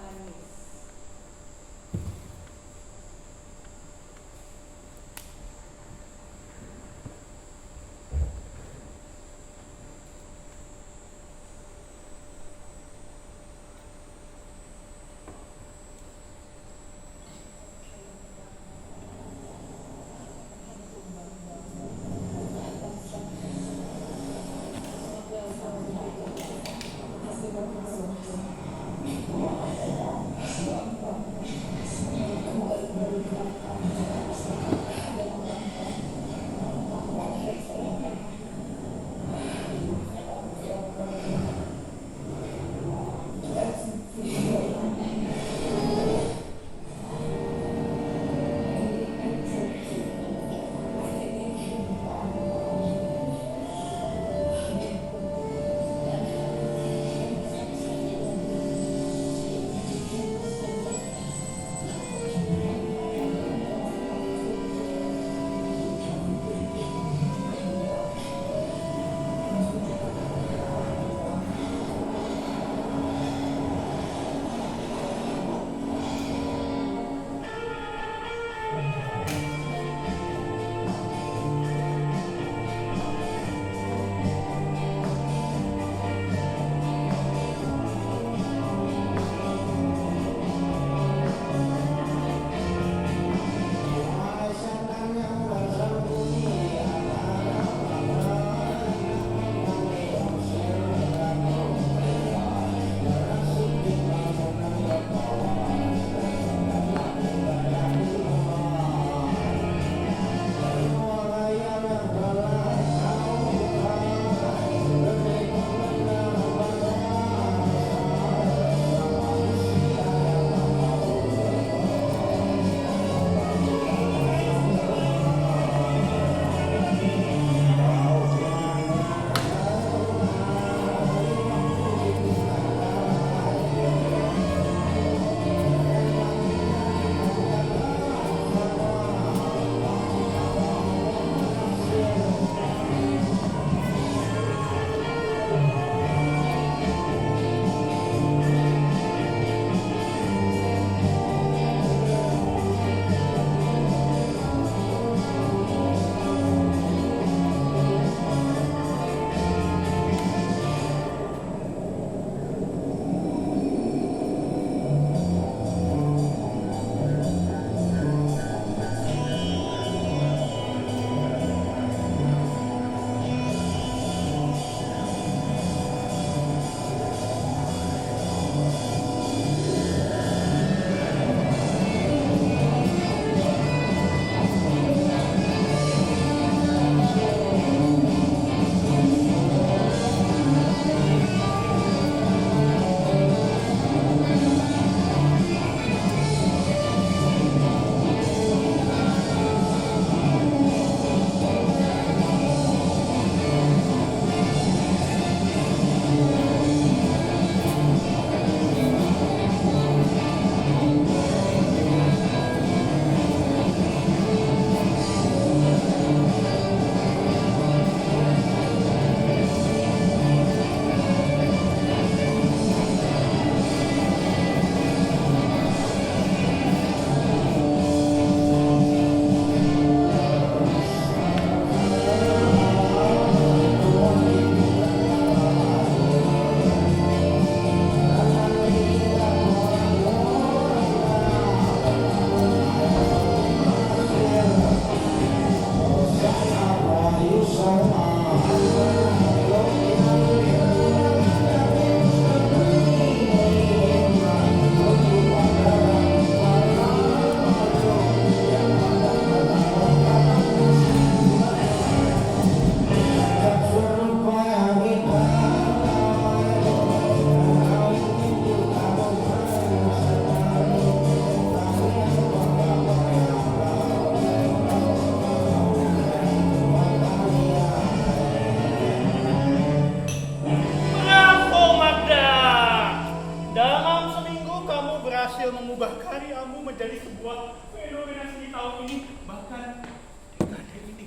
berhasil mengubah karyamu menjadi sebuah fenomena seni tahun ini, bahkan dekade ini.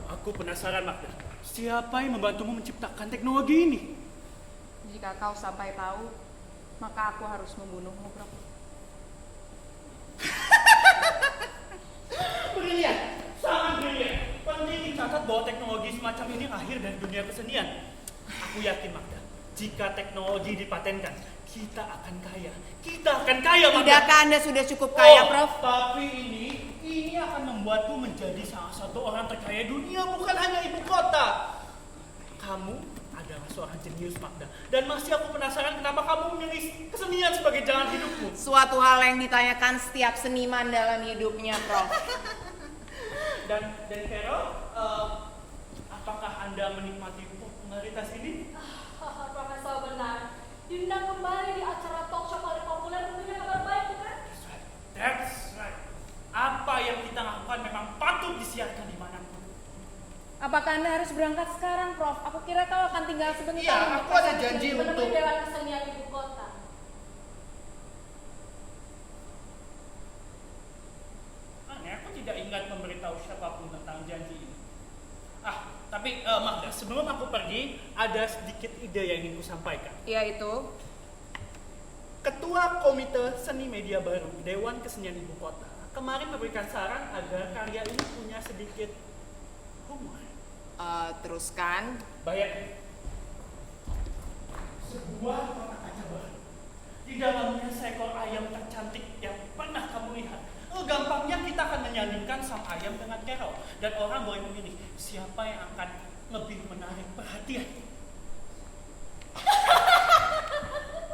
Aku penasaran, Magda. Siapa yang membantumu menciptakan teknologi ini? Jika kau sampai tahu, maka aku harus membunuhmu, Prof. Brilian, sangat brilian. Penting dicatat bahwa teknologi semacam ini lahir dari dunia kesenian. Aku yakin, Magda, jika teknologi dipatenkan, kita akan kaya. Kita akan kaya, Magda. Tidakkah Anda sudah cukup kaya, Prof? Tapi ini akan membuatmu menjadi salah satu orang terkaya dunia, bukan hanya ibu kota. Kamu adalah seorang jenius, Magda. Dan masih aku penasaran kenapa kamu memilih kesenian sebagai jalan hidupmu. Suatu hal yang ditanyakan setiap seniman dalam hidupnya, Prof. Dan Carol, apakah Anda menikmati popularitas ini? Profesor benar. Diundang kembali di acara talk show paling populer tentunya kabar baik, bukan? That's right. Apa yang kita lakukan memang patut disiarkan dimanapun. Apakah Anda harus berangkat sekarang, Prof? Aku kira kau akan tinggal sebentar. Iya, untuk aku ada presentasi. janji Menemui untuk... Dewan Kesenian Ibu Kota. Aneh, aku tidak ingat memberitahu siapapun tentang janji ini. Tapi Magda, sebelum aku pergi, ada sedikit ide yang ingin kusampaikan. Yaitu, Ketua Komite Seni Media Baru Dewan Kesenian Ibu Kota kemarin memberikan saran agar karya ini punya sedikit humor. teruskan. Bayangkan sebuah kotak kaca baru. Di dalamnya seekor ayam tercantik yang pernah kamu lihat. Gampangnya kita akan menyandingkan sang ayam dengan Carol, dan orang boleh memilih siapa yang akan lebih menarik perhatian.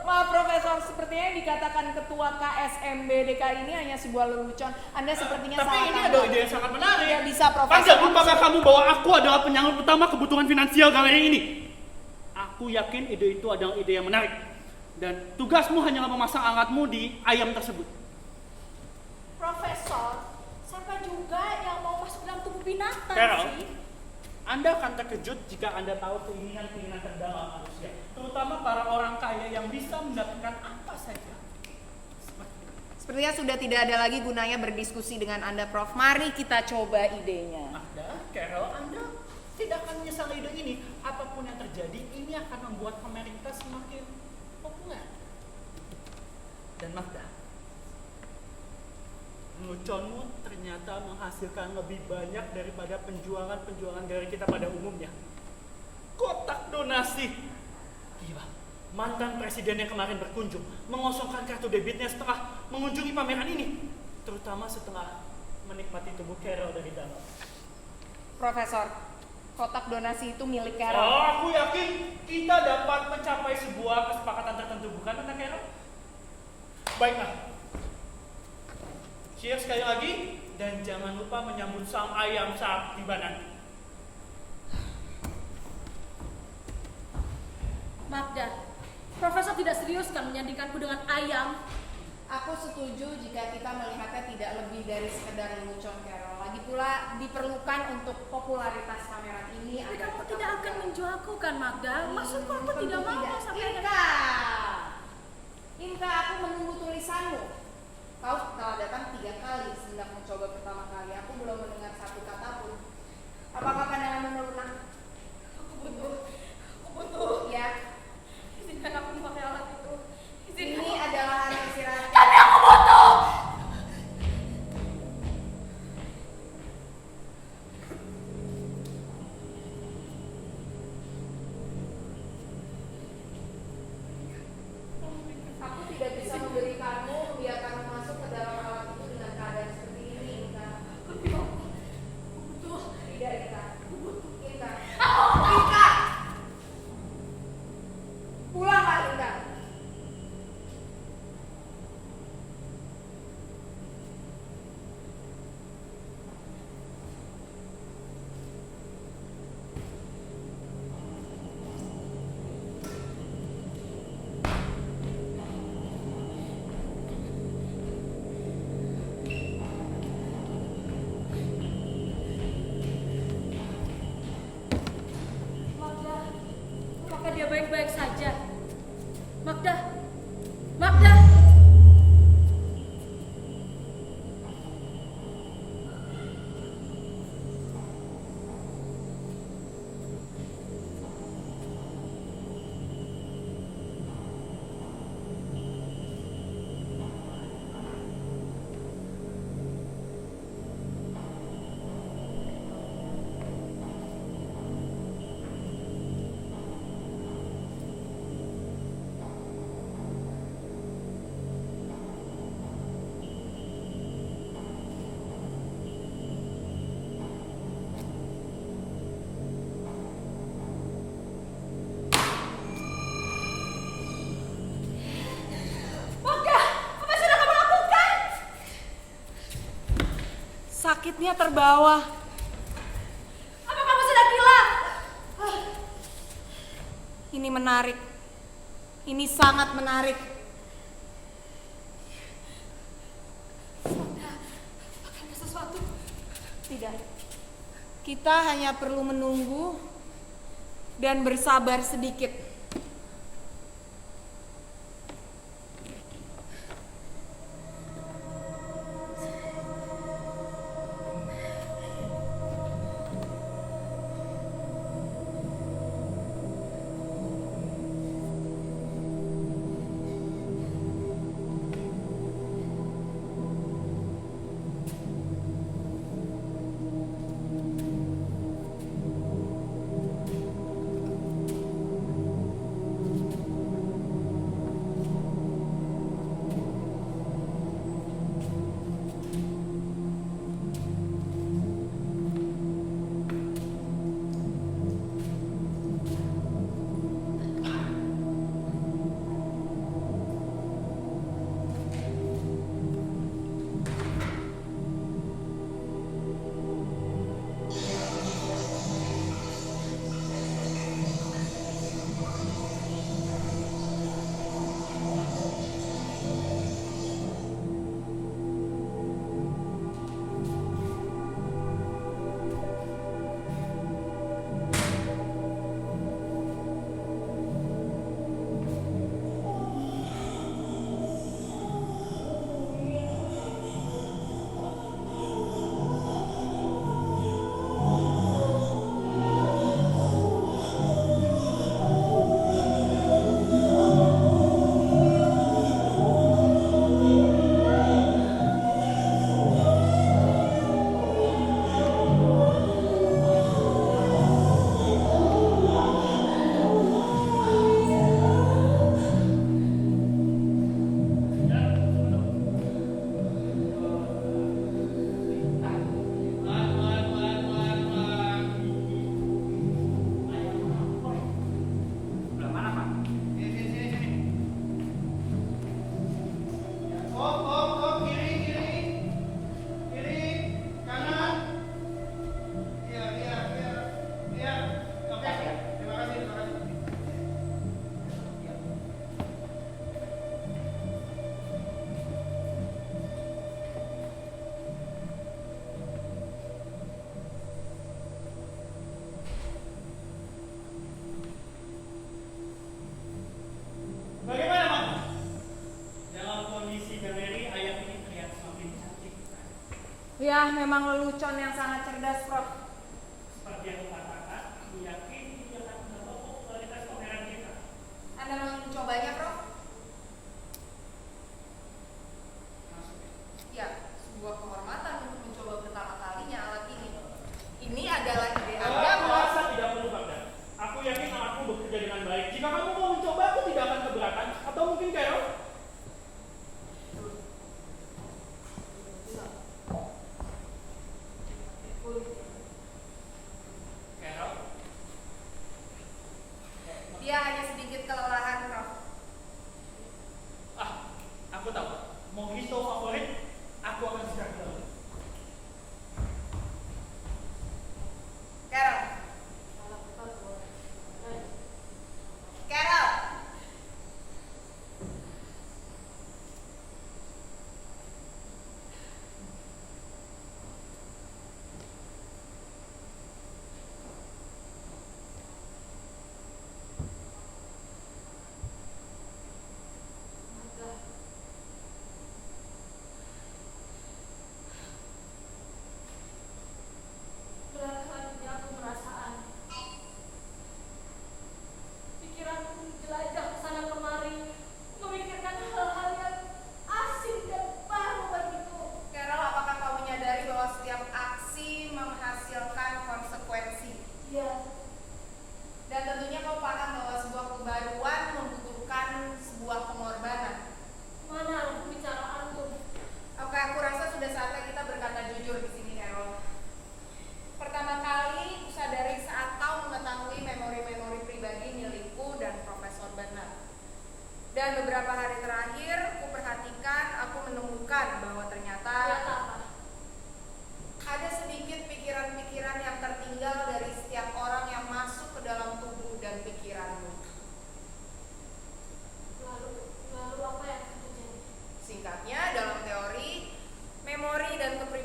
Maaf, Profesor, sepertinya yang dikatakan Ketua KSMB DKI ini hanya sebuah lelucon. Anda sepertinya Tapi salah ini tangkap. adalah ide yang sangat menarik. Tidak bisa, Profesor. Anda lupakah kamu bahwa aku adalah penyalur utama kebutuhan finansial galeri ini? Aku yakin ide itu adalah ide yang menarik. Dan tugasmu hanyalah memasang alatmu di ayam tersebut. Profesor, siapa juga yang mau masuk dalam tubuh binatang Carol, sih? Anda akan terkejut jika Anda tahu keinginan-keinginan terdalam manusia, terutama para orang kaya yang bisa mendapatkan apa saja. Seperti itu. Sepertinya sudah tidak ada lagi gunanya berdiskusi dengan Anda, Prof. Mari kita coba idenya. Magda, Carol, Anda tidak akan menyesal ide ini. Apapun yang terjadi, ini akan membuat pemerintah semakin populer. Dan Magda, leluconmu ternyata menghasilkan lebih banyak daripada penjualan galeri kita pada umumnya. Kotak donasi. Gila, mantan presiden yang kemarin berkunjung mengosongkan kartu debitnya setelah mengunjungi pameran ini, terutama setelah menikmati tubuh Carol dari dalam. Profesor, kotak donasi itu milik Carol. Oh, aku yakin kita dapat mencapai sebuah kesepakatan tertentu, bukan tentang Carol? Baiklah. Cheers sekali lagi, dan jangan lupa menyambut sang ayam saat tiba nanti. Magda, Profesor tidak serius kan menyandingkanku dengan ayam? Aku setuju jika kita melihatnya tidak lebih dari sekedar lelucon, Carol. Lagi pula diperlukan untuk popularitas pameran ini. Tapi kamu tidak akan menjualku kan, Magda? Maksudku aku tidak mau sampai Inka, Inka, aku menunggu tulisanmu. Kau telah datang 3 kali sejak mencoba pertama kali. Aku belum mendengar satu kata pun. Apakah pandanganmu melunak? Aku butuh. Ya. Izinkan aku memakai alat itu. Ini adalah alat istirahat. Tapi aku butuh. Aku tidak bisa memberikanmu, membiarkanmu masuk ke dalam alat itu dengan keadaan seperti ini, Inka. Butuh. Tidak, Inka. Inka. Aku Inka! Pulanglah, Inka. Magda, apakah dia baik-baik saja? Magda, Magda, sakitnya terbawa. Apa kamu sedang gila? Ini menarik. Ini sangat menarik. Apakah ada sesuatu? Tidak. Kita hanya perlu menunggu dan bersabar sedikit. Bagaimana, Mak? Dalam kondisi galeri, ayah ini terlihat semakin cantik. Ya, memang lelucon yang sangat cerdas, Prof. Seperti yang kukatakan, aku yakin ini akan menambah popularitas pameran kita. Anda mau mencobanya, Prof? Maksudnya? Ya, sebuah kehormatan untuk mencoba pertama kalinya alat ini. Ini adalah ide Anda, Aku Prof. rasa tidak perlu, Bagdan. Aku yakin alatmu bekerja dengan baik. Jika kamu mau mencoba, aku tidak akan keberatan. Atau mungkin Carol? Carol? Dia hanya sedikit kelelahan, Prof. Ah, aku tahu. Mojito favorit, aku akan segera bilang. Carol. Carol.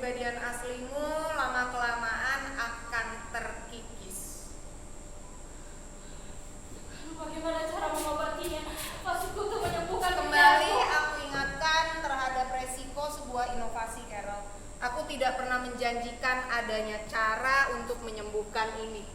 kepribadian aslimu lama-kelamaan akan terkikis. Bagaimana cara mengobatinya? Maksudku untuk menyembuhkan Kembali penyakitku. aku ingatkan terhadap resiko sebuah inovasi, Carol. Aku tidak pernah menjanjikan adanya cara untuk menyembuhkan ini.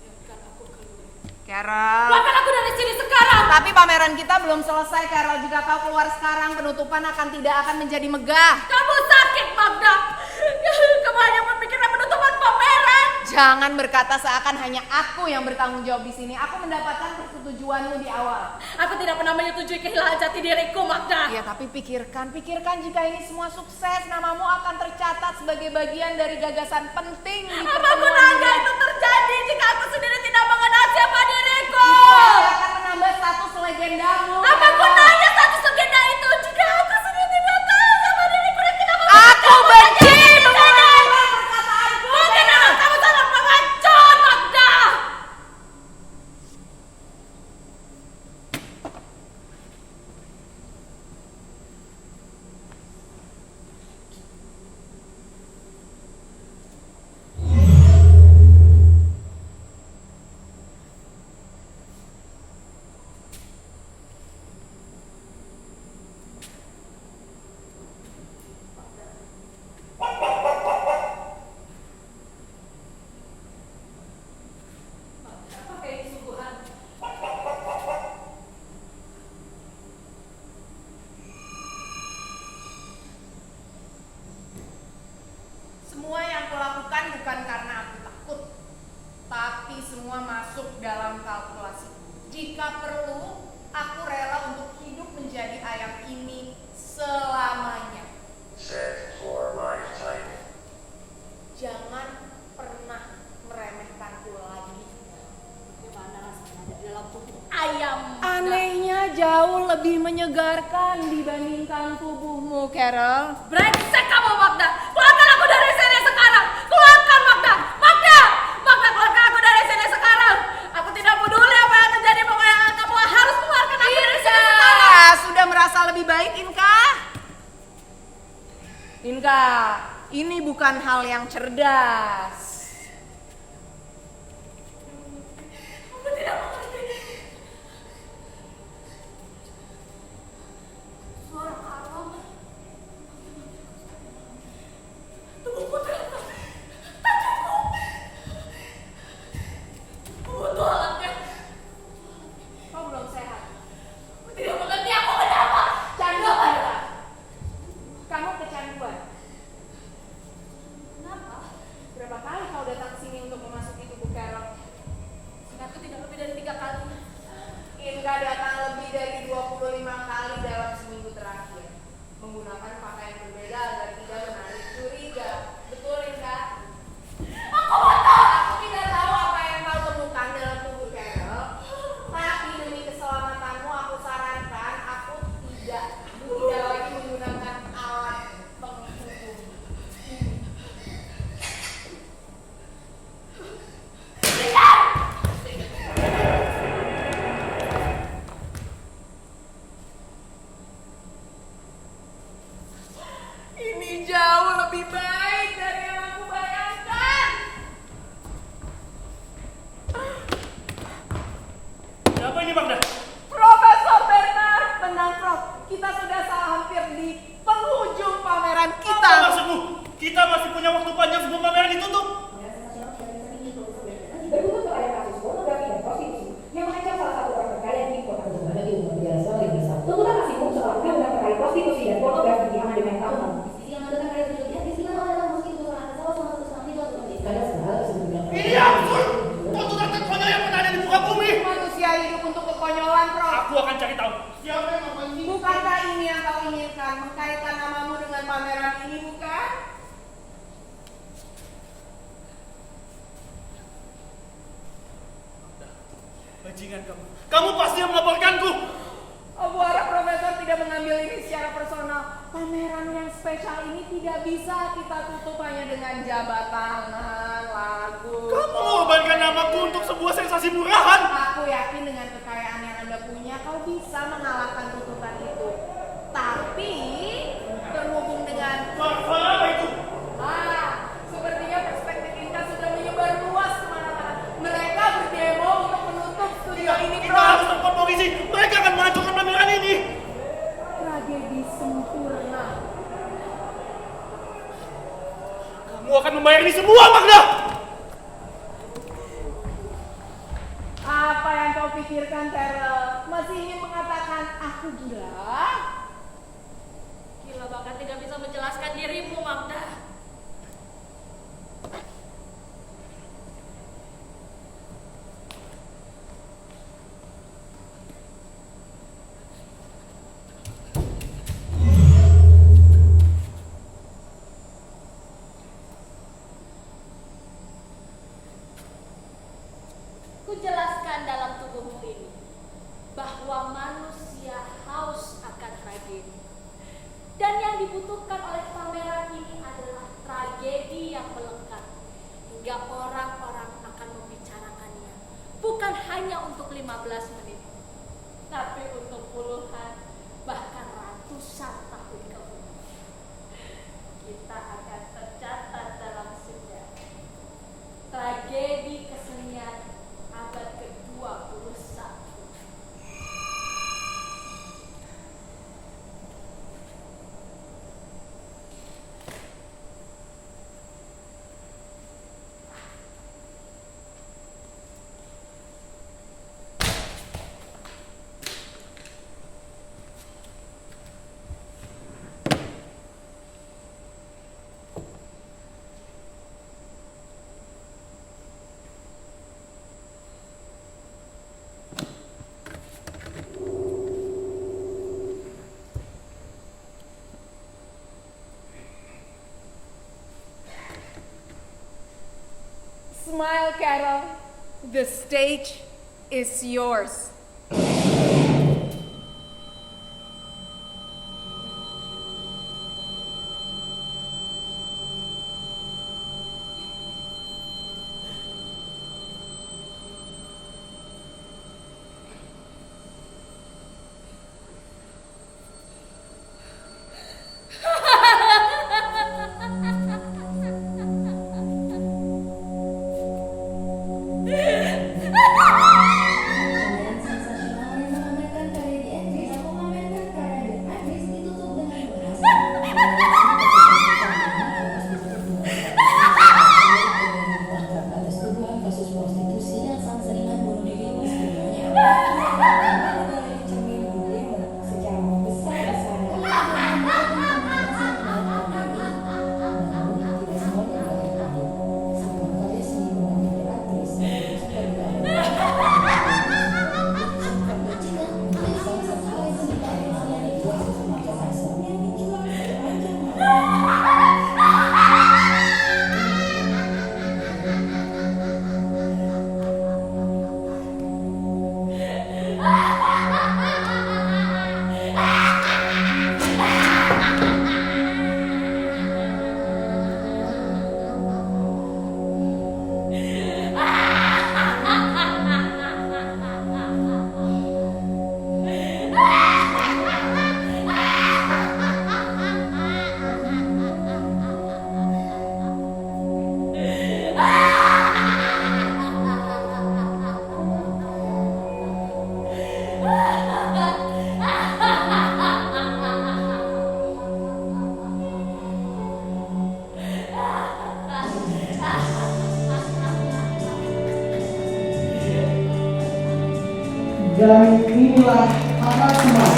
Biarkan aku keluar. Carol. Keluarkan aku dari sini sekarang. Tapi pameran kita belum selesai, Carol. Jika kau keluar sekarang, penutupan tidak akan menjadi megah. Kamu sakit, Magda. Kamu hanya memikirkan penutupan pameran. Jangan berkata seakan hanya aku yang bertanggung jawab di sini. Aku mendapatkan persetujuanmu di awal. Aku tidak pernah menyetujui kehilangan jati diriku, Magda. Ya, tapi pikirkan jika ini semua sukses, namamu akan tercatat sebagai bagian dari gagasan penting di Apa pertemuan gunanya dunia. itu terjadi jika aku sendiri tidak mengenal siapa diriku? Itu akan menambah status legendamu. Apa gunanya satu legenda itu jika aku sendiri tidak tahu siapa diriku dan tidak Aku benci mengulangi perkataanku. Bagaimana kamu sangat mengacun, Magda? Apakah ini sungguhan? Semua yang kulakukan bukan karena aku takut, tapi semua masuk dalam kalkulasi. Jika perlu, aku rela untuk hidup menjadi ayam ini selamanya. Set for lifetime. Jangan pernah meremehkanku lagi. Bagaimana rasanya ada di dalam tubuh ayam? Anehnya jauh lebih menyegarkan dibandingkan tubuhmu, Carol. Brengsek kamu, Magda! Keluarkan aku dari sini sekarang! Keluarkan, Magda! Magda! Magda, keluarkan aku dari sini sekarang! Aku tidak peduli apa yang terjadi, pokoknya kamu harus keluarkan aku dari sini sekarang! Inka, sudah merasa lebih baik, Inka? Inka, ini bukan hal yang cerdas. Aku tidak mengerti. Suara haram. Tubuhku terasa. Tajamku. Aku butuh alatnya. Kau belum sehat. Aku tidak mengerti aku kenapa. Canduan. Kamu kecanduan. Kenapa? Berapa kali kau datang ke sini untuk memasuki tubuh Carol? Aku tidak lebih dari 3 kali. Inka datang lebih dari 25 kali dalam seminggu terakhir. Menggunakan pakaian berbeda agar tidak menarik curiga. Betul, Inka? Aku tidak tahu apa yang kau temukan dalam tubuh Carol. Tapi demi keselamatanmu, aku sarankan aku tidak lagi menggunakan alat penghubung. Ini jauh lebih baik dari yang aku bayangkan. Siapa ini, Magda? Profesor Bernard, tenang Prof. Kita sudah hampir di penghujung pameran Apa kita. maksudmu? Kita masih punya waktu panjang sebelum pameran ditutup. Berhubung kepada kasus pornografi dan prostitusi yang mengancam salah satu orang terkaya di kota Jember di umur jelas lebih besar. Tuntutan maksimum soal undang-undang terkait prostitusi dan pornografi di amandemen tahun lalu. Ini absurd. Tuntutan terkonyol yang pernah ada di muka bumi. Manusia hidup untuk kekonyolan, Prof. Aku akan cari tahu siapa yang melakukan ini. Bukankah ini yang kau inginkan? Mengkaitkan namamu dengan pameran ini, bukan? Bajingan kamu. Kamu pasti yang melaporkanku. Aku harap Profesor tidak mengambil ini secara personal. Pameran yang spesial ini tidak bisa kita tutup hanya dengan jabat tangan, lagu. Kamu mengorbankan namaku untuk sebuah sensasi murahan. Aku yakin dengan kekayaan yang Anda punya, kau bisa mengalahkan tuntutan itu. Tapi terhubung dengan Apa itu? sepertinya perspektif Inka sudah menyebar luas kemana-mana. Mereka berdemo untuk menutup studio ini, Kita harus telepon polisi. Mereka akan menghancurkan pameran ini. Tragedi sempurna. Kamu akan membayar ini semua, Magda. Apa yang kau pikirkan, Terel? Masih ingin mengatakan aku gila? Gila bahkan tidak bisa menjelaskan dirimu, Magda. Kujelaskan dalam tubuhmu ini bahwa manusia haus akan tragedi. Dan yang dibutuhkan oleh pameran ini adalah tragedi yang melekat hingga orang-orang akan membicarakannya. Bukan hanya untuk 15 menit, tapi untuk puluhan bahkan ratusan tahun kemudian. Kita akan tercatat dalam sejarah tragedi kesenian abad ke-21. Smile, Carol. The stage is yours. Dan inilah anak teman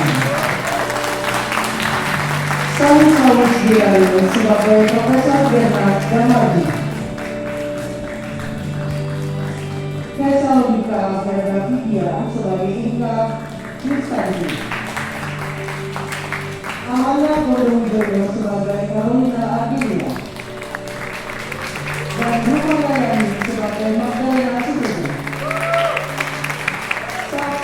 Saling Saus Diario sebagai Profesor Bernard Damardi, Vesalika Verdavidia sebagai Inka Mustadi, Amalia Kodong-Jodo sebagai Carolina Ardilia, dan Rupa Layani sebagai Magdalena Suteja.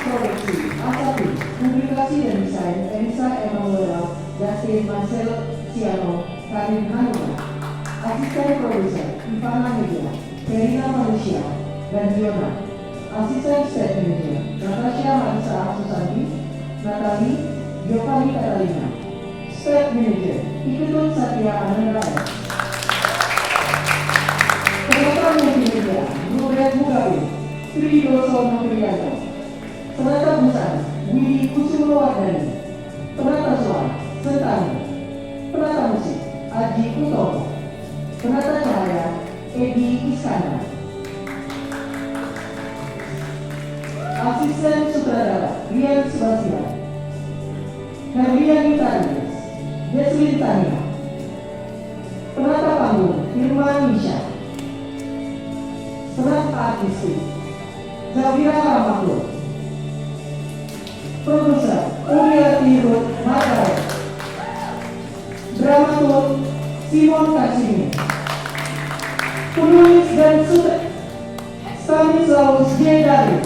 Produksi, Asapi, Publikasi dan Desain, Enisa Emanuela, Justin Marcel Ciano, Karin Hanuna, Asisten Produser, Ivana Media, Verina Manusia, dan Diona. Asisten State Manager, Natasha Marisa Susanti, Natali, Giovanni Catalina. State Manager, Iketun Satya Ananda. Penata Multimedia, Ruben Mugabe, Tridoso Nukriyanto. Penata Busana, Widi Kusumawardani. Penata suara, Sentani. Penata musik, Aji Utomo. Penata cahaya, Edi Iskandar. Asisten sutradara, Rian Sebastian. Herlian Yutarius, Jesslyn Tania. Penata panggung, Firman Misha. Penata artistik, Zawira Ramaklo. Produser, Uliati Ruth Margaret. Dramaturg, Simon Kasimi. Penulis dan sutradara, Stanislaus J. Dari.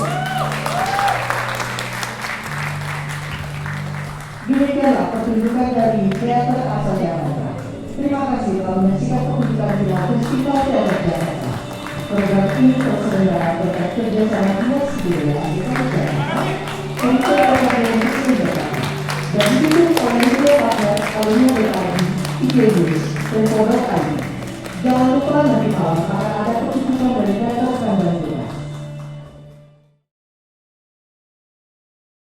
Demikianlah pertunjukan dari Teater Asal Jakarta. Terima kasih telah menyaksikan pertunjukan di Festival Teater Jakarta. Program ini terselenggara berkat kerjasama Dinas Kebudayaan di Kota Jakarta, Komite Perwakilan Muslim Jakarta, dan didukung oleh Media Partner Alumni BKI, IGBUS, dan Pondok Adi. Jangan lupa nanti malam akan ada pertunjukan dari